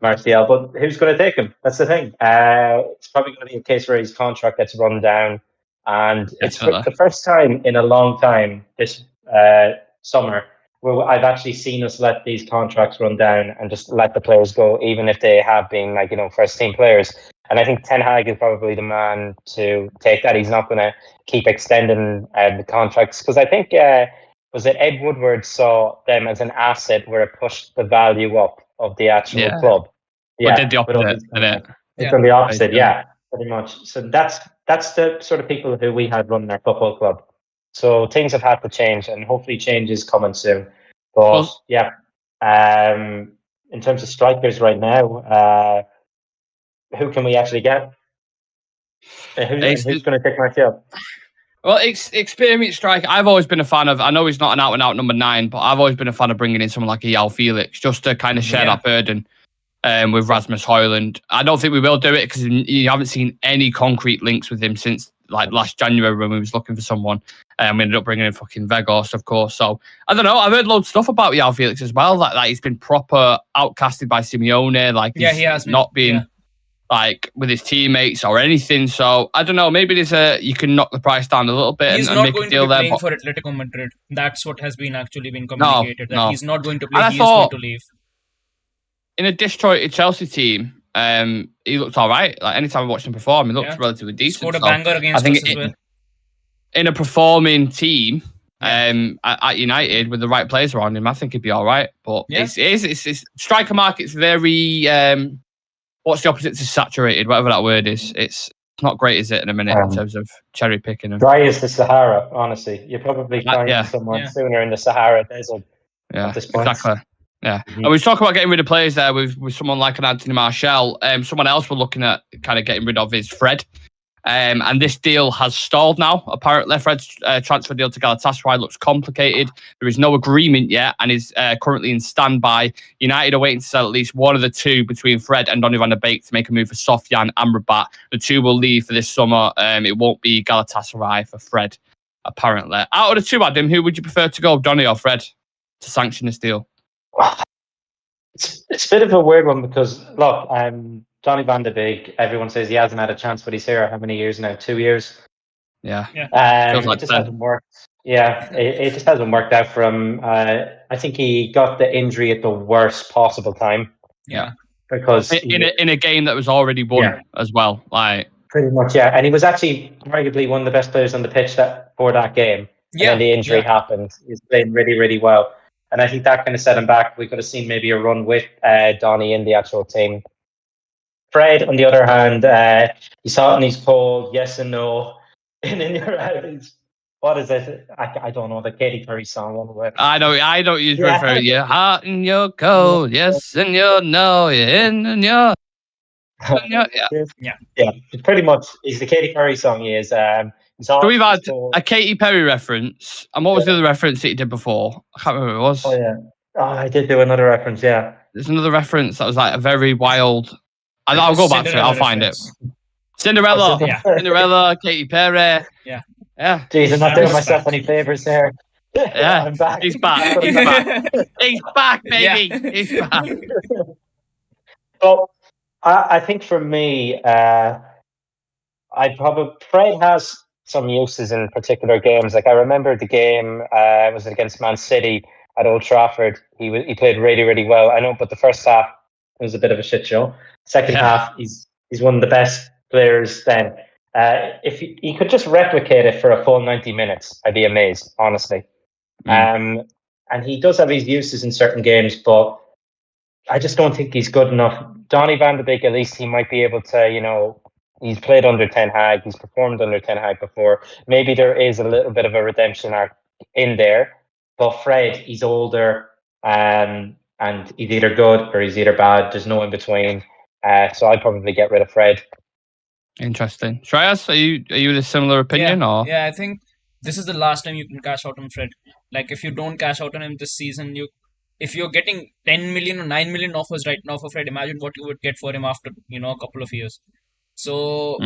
Martial, but who's going to take him? That's the thing. It's probably going to be a case where his contract gets run down, and it's the first time in a long time this summer where I've actually seen us let these contracts run down and just let the players go, even if they have been first team players. And I think Ten Hag is probably the man to take that. He's not going to keep extending the contracts, because I think was it Ed Woodward saw them as an asset where it pushed the value up of the actual club. Yeah, did the opposite, didn't it? It's on the opposite, pretty much. So that's the sort of people who we had running our football club. So things have had to change, and hopefully change is coming soon. But in terms of strikers right now, who can we actually get? Who's going to take Martial? Well, experienced striker. I've always been a fan of. I know he's not an out-and-out number 9, but I've always been a fan of bringing in someone like a João Felix just to kind of share that burden with Rasmus Højlund. I don't think we will do it because you haven't seen any concrete links with him since like last January when we was looking for someone. We ended up bringing in fucking Vegas, of course. So I don't know. I've heard loads of stuff about João Felix as well. Like he's been proper outcasted by Simeone. Like he has not been. Like with his teammates or anything, so I don't know. Maybe you can knock the price down a little bit and make a deal there. He's not going to be playing for Atletico Madrid. That's what has been actually been communicated. He's not going to play. He's going to leave. In a disjointed Chelsea team, he looked all right. Like anytime I watched him perform, he looked relatively decent. Scored a banger against us as well. In a performing team at United with the right players around him, I think he'd be all right. But it's striker market's very. What's the opposite to saturated? Whatever that word is. It's not great, is it, in a minute, in terms of cherry picking them? Dry as the Sahara, honestly. You're probably finding someone sooner in the Sahara desert at this point. Exactly. Yeah. Mm-hmm. And we was talking about getting rid of players there with someone like an Anthony Martial. Someone else we're looking at kind of getting rid of is Fred. And this deal has stalled now. Apparently, Fred's transfer deal to Galatasaray looks complicated. There is no agreement yet and is currently in standby. United are waiting to sell at least one of the two between Fred and Donny Van de Beek to make a move for Sofyan Amrabat. The two will leave for this summer. It won't be Galatasaray for Fred, apparently. Out of the two, Adam, who would you prefer to go, Donny or Fred, to sanction this deal? It's a bit of a weird one because, look, Donny Van de Beek, everyone says he hasn't had a chance, but he's here how many years now? 2 years? Yeah. It just hasn't worked. Yeah, it just hasn't worked out for him. I think he got the injury at the worst possible time. Yeah. Because in a game that was already won as well. Like pretty much, yeah. And he was actually arguably one of the best players on the pitch for that game. Yeah. And then the injury happened. He's playing really, really well. And I think that kind of set him back. We could have seen maybe a run with Donny in the actual team. Fred, on the other hand, you saw it in his cold yes and no. And in your eyes, what is it? I don't know, the Katy Perry song. I don't use refer. You're hot and you're cold, yes and you're no, you're in and you're. Yeah. Pretty much, it's the Katy Perry song. He is. So we've had a Katy Perry reference, and what was the other reference that you did before? I can't remember what it was. Oh yeah, I did do another reference. Yeah, there's another reference that was like a very wild. I'll go back to it. I'll find it. Cinderella, Cinderella, Katy Perry. Yeah. Jeez, I'm not doing myself any favors there. Yeah, I'm back. He's back. He's back. He's back, baby. Yeah. He's back. So, I think for me, Fred has some uses in particular games. Like I remember the game was against Man City at Old Trafford. He played really, really well. I know, but the first half it was a bit of a shit show. Second half, he's one of the best players then. If he could just replicate it for a full 90 minutes, I'd be amazed, honestly. And he does have his uses in certain games, but I just don't think he's good enough. Donny Van de Beek, at least he might be able to, he's played under Ten Hag, he's performed under Ten Hag before. Maybe there is a little bit of a redemption arc in there. But Fred, he's older, and he's either good or he's either bad. There's no in between. So I'd probably get rid of Fred. Interesting. Shreyas, are you in a similar opinion? Yeah, I think this is the last time you can cash out on Fred. Like, if you don't cash out on him this season, if you're getting 10 million or 9 million offers right now for Fred, imagine what you would get for him after a couple of years. So,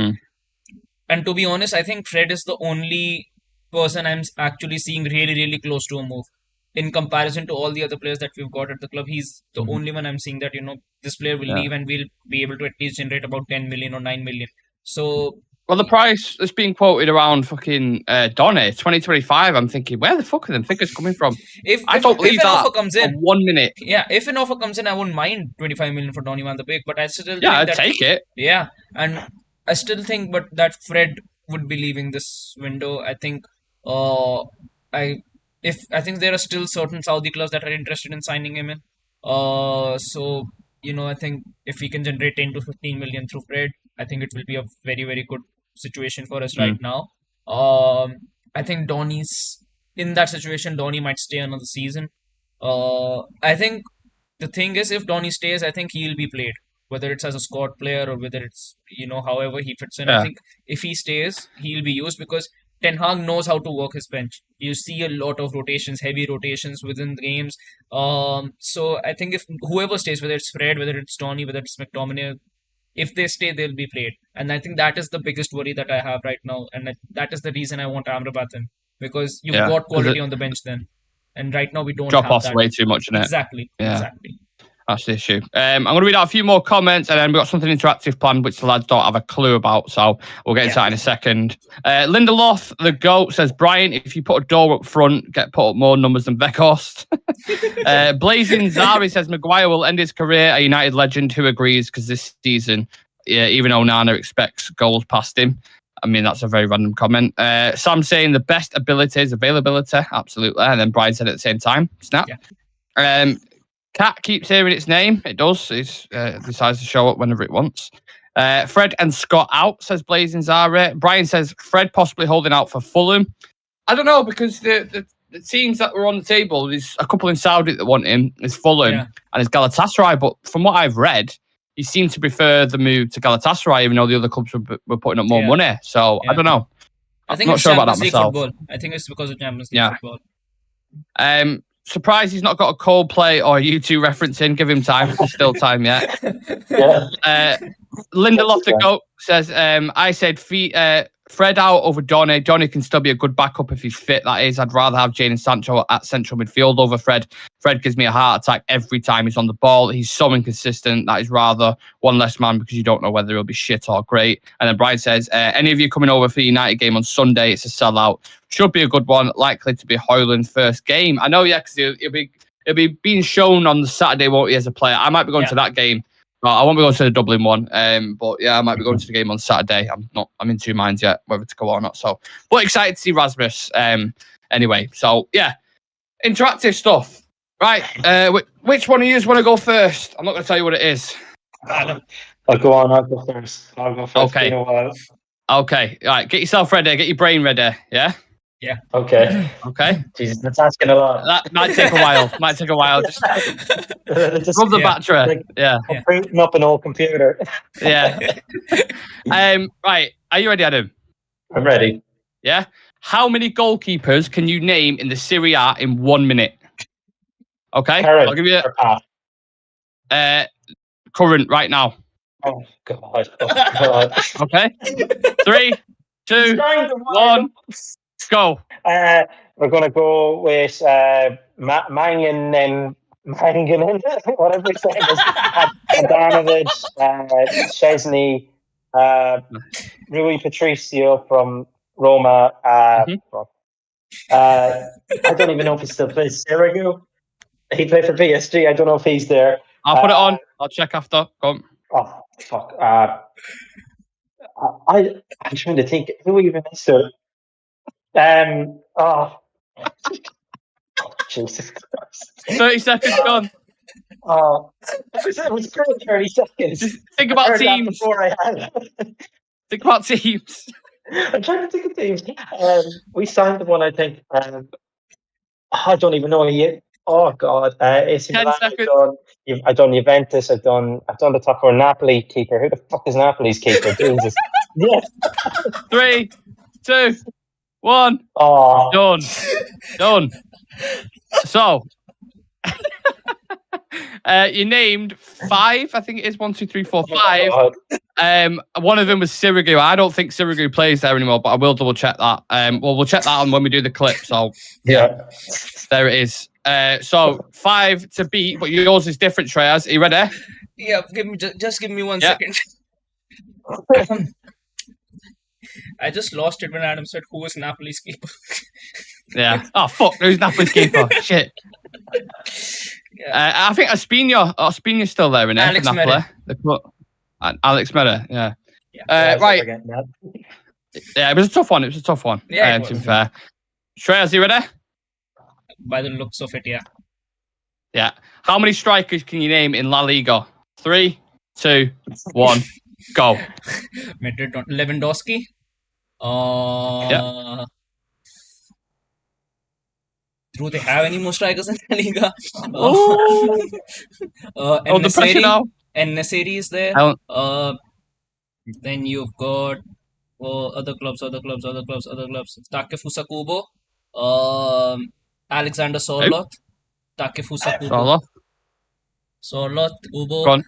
and to be honest, I think Fred is the only person I'm actually seeing really, really close to a move. In comparison to all the other players that we've got at the club, he's the only one I'm seeing that, this player will leave and we'll be able to at least generate about 10 million or 9 million. So, well, the price that's being quoted around fucking Donny 2025. I'm thinking, where the fuck are them figures coming from? If I don't believe an that offer comes in, 1 minute. Yeah, if an offer comes in, I wouldn't mind 25 million for Donny Van de Beek, but I still think I'd take it. Yeah, and I still think, but that Fred would be leaving this window. I think, I think there are still certain Saudi clubs that are interested in signing him in. So I think if we can generate 10 to 15 million through Fred, I think it will be a very, very good situation for us right now. I think Donny's in that situation. Donny might stay another season. I think the thing is, if Donny stays, I think he'll be played, whether it's as a squad player or whether it's however he fits in. I think if he stays, he'll be used because Ten Hag knows how to work his bench. You see a lot of rotations, heavy rotations within the games. So I think if whoever stays, whether it's Fred, whether it's Donny, whether it's McTominay, if they stay, they'll be played. And I think that is the biggest worry that I have right now. And that is the reason I want Amrabat in. Because you've got quality on the bench then. And right now we don't drop have off that. way too much in it. Exactly. That's the issue. I'm going to read out a few more comments and then we've got something interactive planned which the lads don't have a clue about, so we'll get into that in a second. Lindelof, the GOAT, says, Brian, if you put a door up front, put up more numbers than Weghorst. Blazing Zari says, Maguire will end his career a United legend. Who agrees? Because this season, even Onana expects goals past him. I mean, that's a very random comment. Sam saying the best abilities, availability, absolutely. And then Brian said at the same time, snap. Cat keeps hearing its name. It does. It decides to show up whenever it wants. Fred and Scott out, says Blazing Zara. Brian says Fred possibly holding out for Fulham. I don't know, because the teams that were on the table, there's a couple in Saudi that want him. There's Fulham and there's Galatasaray. But from what I've read, he seemed to prefer the move to Galatasaray, even though the other clubs were putting up more money. So I don't know. I think I'm not it's sure about that Champions League myself. football. I think it's because of Champions League football. Surprised he's not got a Coldplay or U2 referencing. Give him time. There's still time yet. Lindelof the GOAT says, I said Fred out over Donny. Donny can still be a good backup if he's fit, that is. I'd rather have Jadon Sancho at central midfield over Fred. Fred gives me a heart attack every time he's on the ball. He's so inconsistent. That is rather one less man because you don't know whether he'll be shit or great. And then Brian says, any of you coming over for the United game on Sunday? It's a sellout. Should be a good one. Likely to be Højlund's first game. I know, because he'll be being shown on the Saturday, won't he, as a player? I might be going to that game. I won't be going to the Dublin one. But yeah, I might be going to the game on Saturday. I'm in two minds yet whether to go or not. So, but excited to see Rasmus. Anyway, so yeah, interactive stuff. Right. Which one of you want to go first? I'm not going to tell you what it is. I'll go on. I'll go first. Okay. In a while. Okay. All right. Get yourself ready. Get your brain ready. Yeah. Yeah. Okay. Jesus, that's asking a lot. That might take a while. Just rub the battery. I'm booting up an old computer. Yeah. Right. Are you ready, Adam? I'm ready. Yeah. How many goalkeepers can you name in the Serie A in 1 minute? Okay. Current, I'll give you current right now. Oh God. Okay. 3, 2, 1. Go. We're going to go with Mangan, whatever his name is, Adanovic, Chesney, Rui Patricio from Roma. I don't even know if he still plays Sirigu. He played for PSG. I don't know if he's there. I'll put it on. I'll check after. Go on. Oh, fuck. I'm trying to think. Who even is there? Oh, Jesus Christ. 30 seconds gone. Oh, it was great 30 seconds. Just think I about heard that teams. before I had it. Think about teams. I'm trying to think of teams. We signed the one, I think. I don't even know yet. Oh God, AC 10 Milan. seconds. I've done Juventus. I've done the top four. Napoli keeper. Who the fuck is Napoli's keeper? Jesus. Yes. 3, 2, 1. Oh. Done. So, you named 5. I think it is 1, 2, 3, 4, 5. God. One of them was Sirigu. I don't think Sirigu plays there anymore, but I will double check that. We'll check that on when we do the clip. So Yeah. there it is. So 5 to beat, but yours is different, Shreyas. Are you ready? Yeah, just give me 1 Yeah. second. I just lost it when Adam said who was Napoli's keeper. Yeah. Oh fuck, who's Napoli's keeper? Shit. Yeah. I think Ospina's still there in Alex for Napoli. Alex Mera, yeah. Right. Yeah, it was a tough one. Yeah, it to be was. fair. Shreyas, you ready? By the looks of it, yeah. Yeah. How many strikers can you name in La Liga? 3, 2, 1, go. Madrid, Lewandowski. Do they have any more strikers in La Liga? The pressure now. En-Nesyri is there. Hell- Then you've got other clubs. Takefusa Kubo. Alexander Sorloth. Takefusa Kubo. Sorloth, Kubo. Go on.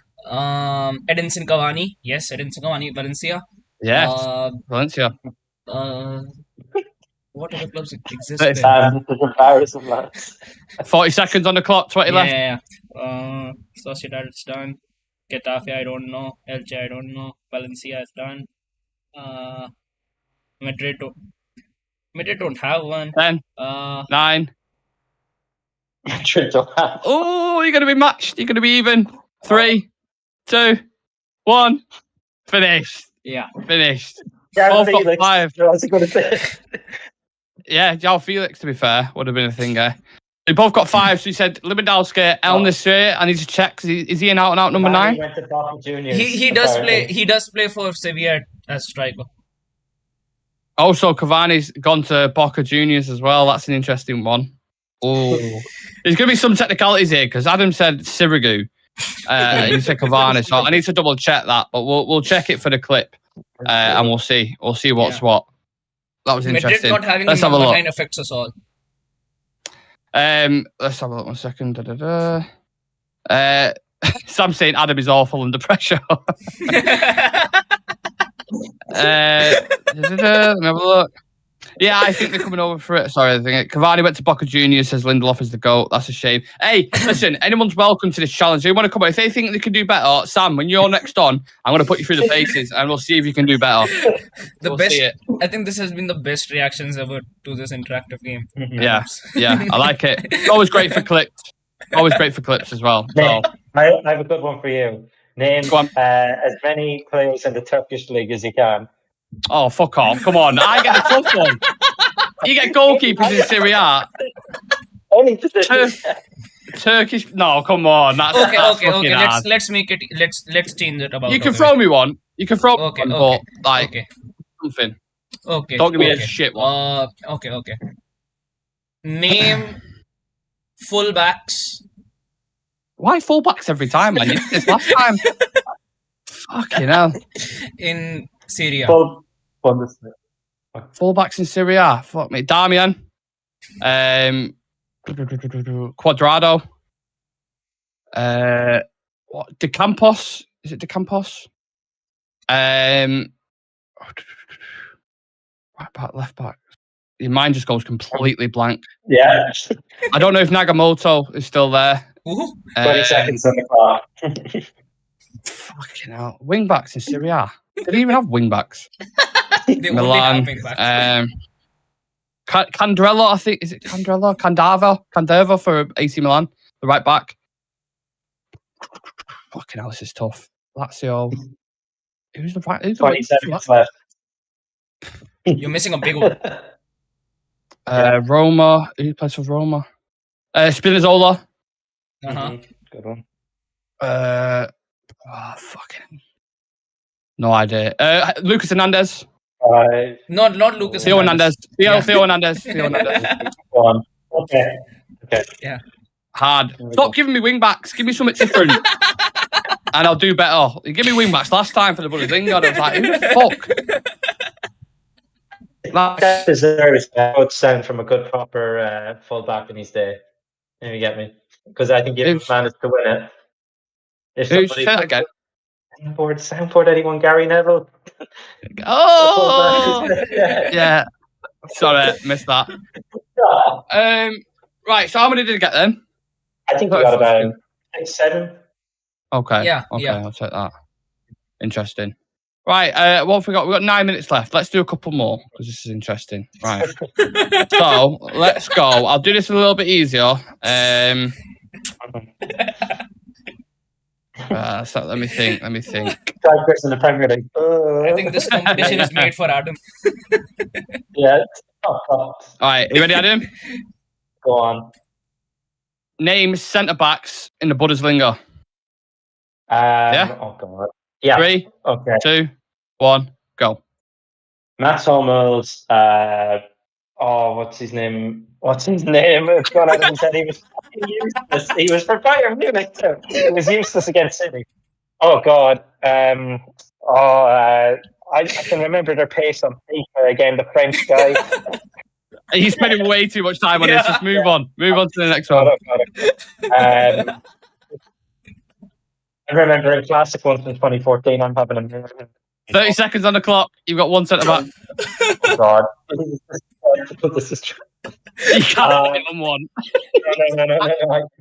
Edinson Cavani. Yes, Edinson Cavani. Valencia. Yes. Valencia. What other clubs exist This there? This is embarrassing, lads. 40 seconds on the clock, 20 left. Yeah. Sociedad is done. Getafe, I don't know. Elche, I don't know. Valencia is done. Madrid don't have one. 10, 9. Oh, you're going to be matched. You're going to be even. 3, 2, 1. Finished. Yeah. Finished. Yeah, Both got 5. I was going to say. Yeah, João Felix, to be fair, would have been a thing. We both got 5. So you said Lewandowski, El-Nesyri. I need to check. Is he an out number 9? He went to Boca Juniors, He does play. He does play for Sevilla as striker. Also, Cavani's gone to Boca Juniors as well. That's an interesting one. Oh, there's going to be some technicalities here because Adam said Sirigu. He said Cavani, so I need to double check that. But we'll check it for the clip, and we'll see. We'll see what's what. That was interesting. Madrid not having Let's have a number look. 9 affects us all. Let's have a look 1 second. Sam saying Adam is awful under pressure. Let me have a look. Yeah, I think they're coming over for it. Sorry, I think Cavani went to Boca Juniors, says Lindelof is the GOAT. That's a shame. Hey, listen, anyone's welcome to this challenge. They want to come on. If they think they can do better, Sam, when you're next on, I'm going to put you through the paces and we'll see if you can do better. I think this has been the best reactions ever to this interactive game. Yeah, I like it. It's always great for clips. Always great for clips as well. So. I have a good one for you. Name as many players in the Turkish league as you can. Oh, fuck off. Come on. I get the tough one. You get goalkeepers in Serie A. Only position. Turkish. No, come on. That's Okay. hard. Let's make it. Let's change it about. You can throw me one. You can throw me one, but something. Okay. Don't give me a shit one. Okay. Name fullbacks. Why fullbacks every time, man? You did this last time. Fucking hell. In Syria. Fullbacks in Serie A. Fuck me. Damian. Quadrado. What? De Campos. Is it De Campos? Right back, left back. Your mind just goes completely blank. Yeah. I don't know if Nagamoto is still there. 20 seconds on the clock. Fucking hell. Wing backs in Serie A. Did they even have wing backs? They Milan. only have wing backs. Candrello, I think. Is it Candrello? Candava for AC Milan, the right back. Fucking hell, this is tough. Lazio. Who's the right? 20 seconds left. You're missing a big one. Roma. Who plays for Roma? Spinazzola. Uh-huh. Good one. Fucking. No idea. Lucas Hernandez. Not Lucas Theo Hernandez. Hernandez. Theo Yeah. Hernandez. Theo Hernandez. Go on. Okay. Yeah. Hard. Stop giving me wing backs. Give me something different. And I'll do better. You give me wing backs last time for the Bundesliga. I was like, who the fuck? That deserves a good sound from a good proper full-back in his day. You get me? Because I think you've managed to win it. If somebody again. soundboard anyone, Gary Neville. Oh, yeah. Sorry, missed that. Right. So how many did you get then? I think we got about 6, 7. Okay. Yeah. Okay. Yeah. I'll take that. Interesting. Right. What have we got? We've got 9 minutes left. Let's do a couple more because this is interesting. Right. So let's go. I'll do this a little bit easier. So let me think. Tigers in the Premier League. I think this competition is made for Adam. Yeah. All right. You ready, Adam? Go on. Name centre backs in the Bundesliga. Yeah. Oh God. Yeah. 3, Okay. 2, 1, go. Mats Hummels. What's his name? It's gone out of his head. He was fucking useless. He was for Bayern Munich too. He was useless against City. Oh God. I can remember their pace on FIFA again. The French guy. He's spending way too much time on this. Just move on. Move on to the next one. I remember in Classic once in 2014, I'm having a 30 seconds on the clock. You've got one centre back. Oh God. This is true. You can't fit on one. No.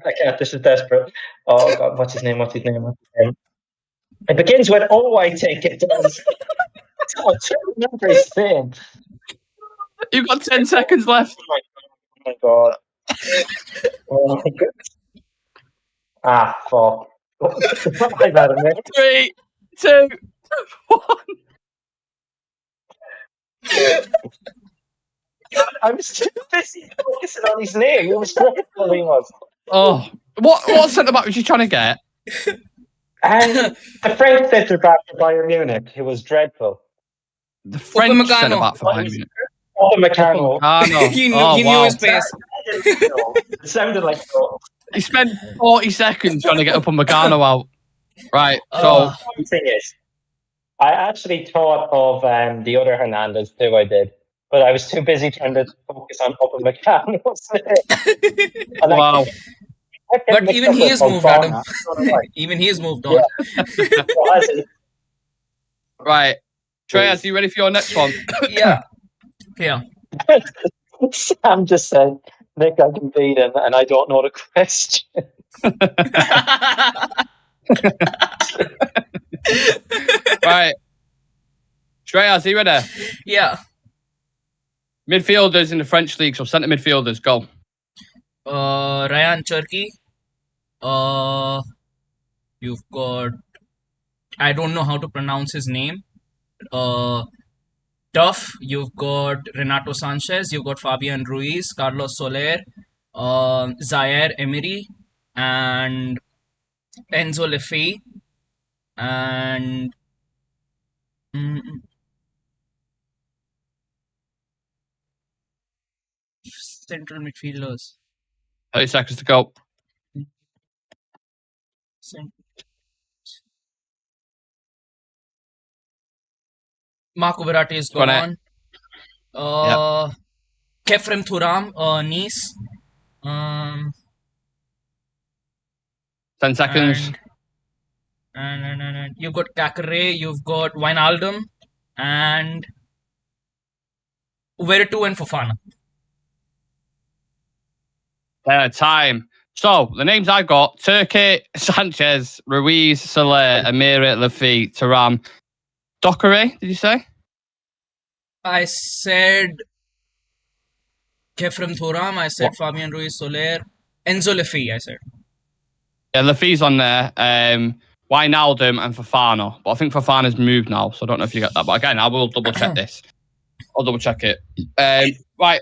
I can't. This is desperate. Oh God, what's his name? It begins with O, I think it does. I can't remember his name. You've got 10 seconds left. Oh my God. Oh my God. Fuck. I've had a minute. 3, 2, 1. I was too busy focusing on his name. It was dreadful, he was. Oh, what centre back was you trying to get? And the French centre back for Bayern Munich, who was dreadful. The French centre back for Bayern Munich. Upamecano. He knew his pace. It sounded like He spent 40 seconds trying to get Upamecano out. Right, so the thing is, I actually thought of the other Hernandez too. I did, but I was too busy trying to focus on Upamecano. Wow. But even he has moved, Adam. Even he has moved on. Right. Treyas, are you ready for your next one? Yeah. Sam just said, Nick, I can beat him, and I don't know the question. Right. Treyas, are you ready? Yeah. Midfielders in the French league, so centre midfielders, go. Ryan Cherki. You've got, I don't know how to pronounce his name. Duff. You've got Renato Sanchez. You've got Fabian Ruiz, Carlos Soler, Zaire Emery, and Enzo Lefebvre, and central midfielders. 30 seconds to go. Marco Verratti is gone. Kefrem Thuram, Nice. 10 seconds. And you've got Kakare, you've got Wijnaldum, and Veretout and Fofana. Time. So, the names I got, Turkey, Sanchez, Ruiz, Soler, Amiri, Lefebvre, Thuram. Dockeray, did you say? I said Kefrem Thuram, I said Fabian Ruiz Soler, Enzo Lefebvre, I said. Yeah, Lefebvre's on there. Wijnaldum and Fofana. But I think Fofana's moved now, so I don't know if you get that. But again, I will double check this. I'll double check it. Right,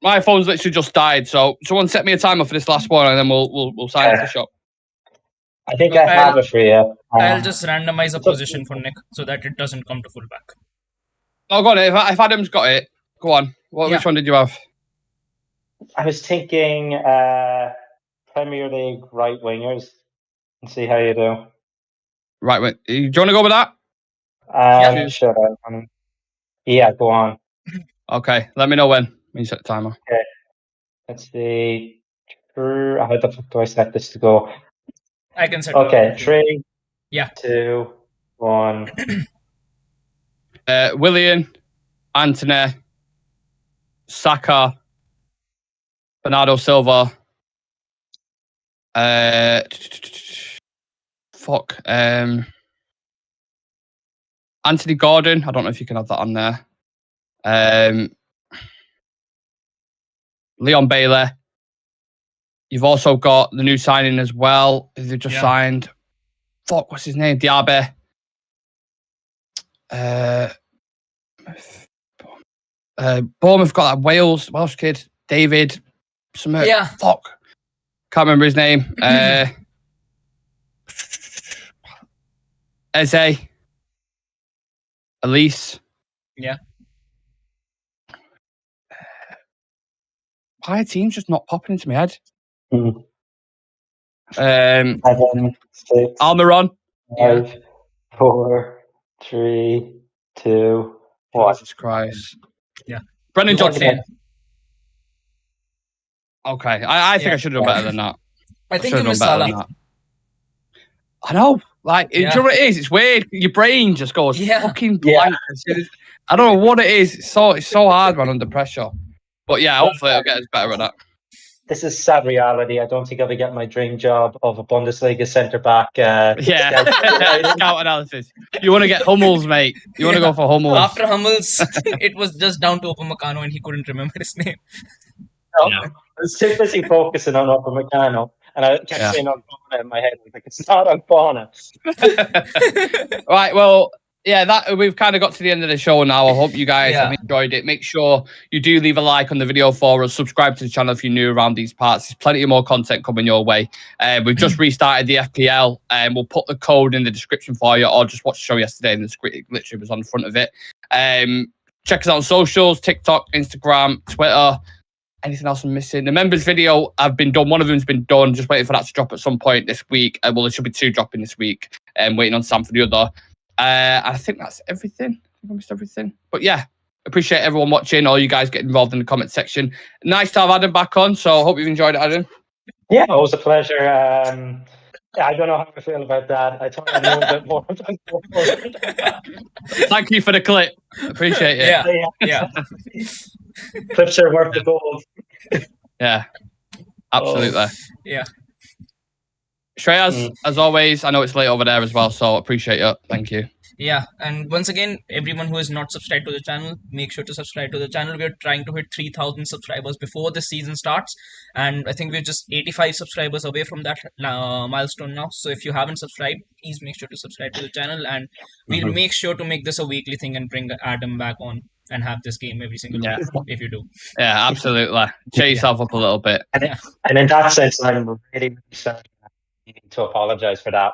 my phone's literally just died, so someone set me a timer for this last one, and then we'll sign off the shop. I think I have it for you. I'll just randomize a position for Nick so that it doesn't come to fullback. Oh, go on. If Adam's got it, go on. Which one did you have? I was thinking Premier League right wingers and see how you do. Right, wait. Do you want to go with that? Sure. Yeah, go on. Okay, let me know when you set the timer. Okay. Let's see. How the fuck do I set this to go? I can set Okay, 3, Yeah. 2, 1. Willian, Antony, Saka, Bernardo Silva. Anthony Gordon. I don't know if you can have that on there. Leon Bailey. You've also got the new signing as well. They've just signed. What's his name? Diaby. Bournemouth got that Welsh kid, David. Can't remember his name. Eze. Elise. Yeah. My team's just not popping into my head. 7, 6, Almiron. 5, 4, 3, 2, 1. Jesus Christ. Yeah. Brendan Johnson. Yeah. Okay. I think I should have done better than that. I think you missed Salah. I know. Like, do you know what it is? It's weird. Your brain just goes fucking blank. I don't know what it is. It's so hard, man, under pressure. But yeah, hopefully it'll get us better at that. This is sad reality. I don't think I'll be getting my dream job of a Bundesliga centre back. Scout analysis. You want to get Hummels, mate. You want to go for Hummels. After Hummels, it was just down to Upamecano and he couldn't remember his name. I was too busy focusing on Upamecano. And I kept saying Ogbonna in my head. Like, it's not Ogbonna. Right, well, that we've kind of got to the end of the show now. I hope you guys have enjoyed it. Make sure you do leave a like on the video for us. Subscribe to the channel if you're new around these parts. There's plenty of more content coming your way. We've just restarted the FPL, and we'll put the code in the description for you, or just watch the show yesterday and the script literally was on the front of it. Check us out on socials, TikTok, Instagram, Twitter. Anything else I'm missing? The members video have been done. One of them's been done. Just waiting for that to drop at some point this week. Well, there should be 2 dropping this week. Waiting on Sam for the other. I think that's everything. I missed everything. But yeah, appreciate everyone watching. All you guys get involved in the comment section. Nice to have Adam back on. So hope you've enjoyed it, Adam. Yeah, it was a pleasure. I don't know how I feel about that. I thought I knew a bit more. Thank you for the clip. Appreciate it. Yeah. Clips are worth the gold. Yeah, absolutely. Yeah. Shreyas, as always, I know it's late over there as well, so appreciate it. Thank you. Yeah, and once again, everyone who is not subscribed to the channel, make sure to subscribe to the channel. We're trying to hit 3,000 subscribers before the season starts, and I think we're just 85 subscribers away from that milestone now. So if you haven't subscribed, please make sure to subscribe to the channel, and we'll make sure to make this a weekly thing and bring Adam back on and have this game every single week if you do. Yeah, absolutely. Cheer yourself up a little bit. And in that sense, I'm really sorry. You need to apologise for that.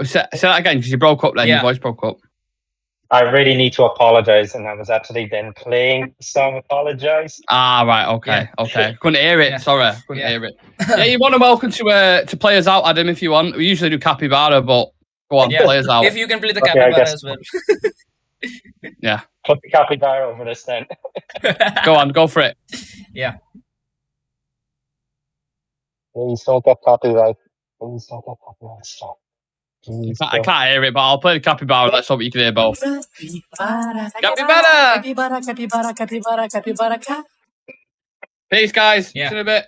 Say that again, because you broke up then. Your voice broke up. I really need to apologise, and I was actually then playing the song Apologise. Ah, right, okay. Couldn't hear it, sorry. Couldn't hear it. Yeah, you're more than welcome to play us out, Adam, if you want. We usually do Capybara, but go on, play us out. If you can play the Capybara as well. Yeah. Put the Capybara over this then. Go on, go for it. Yeah. Please don't get copyright. Please don't get copyright. Stop. I can't hear it, but I'll play the Capybara. Let's hope you can hear both. Capybara! Peace, guys. See you in a bit.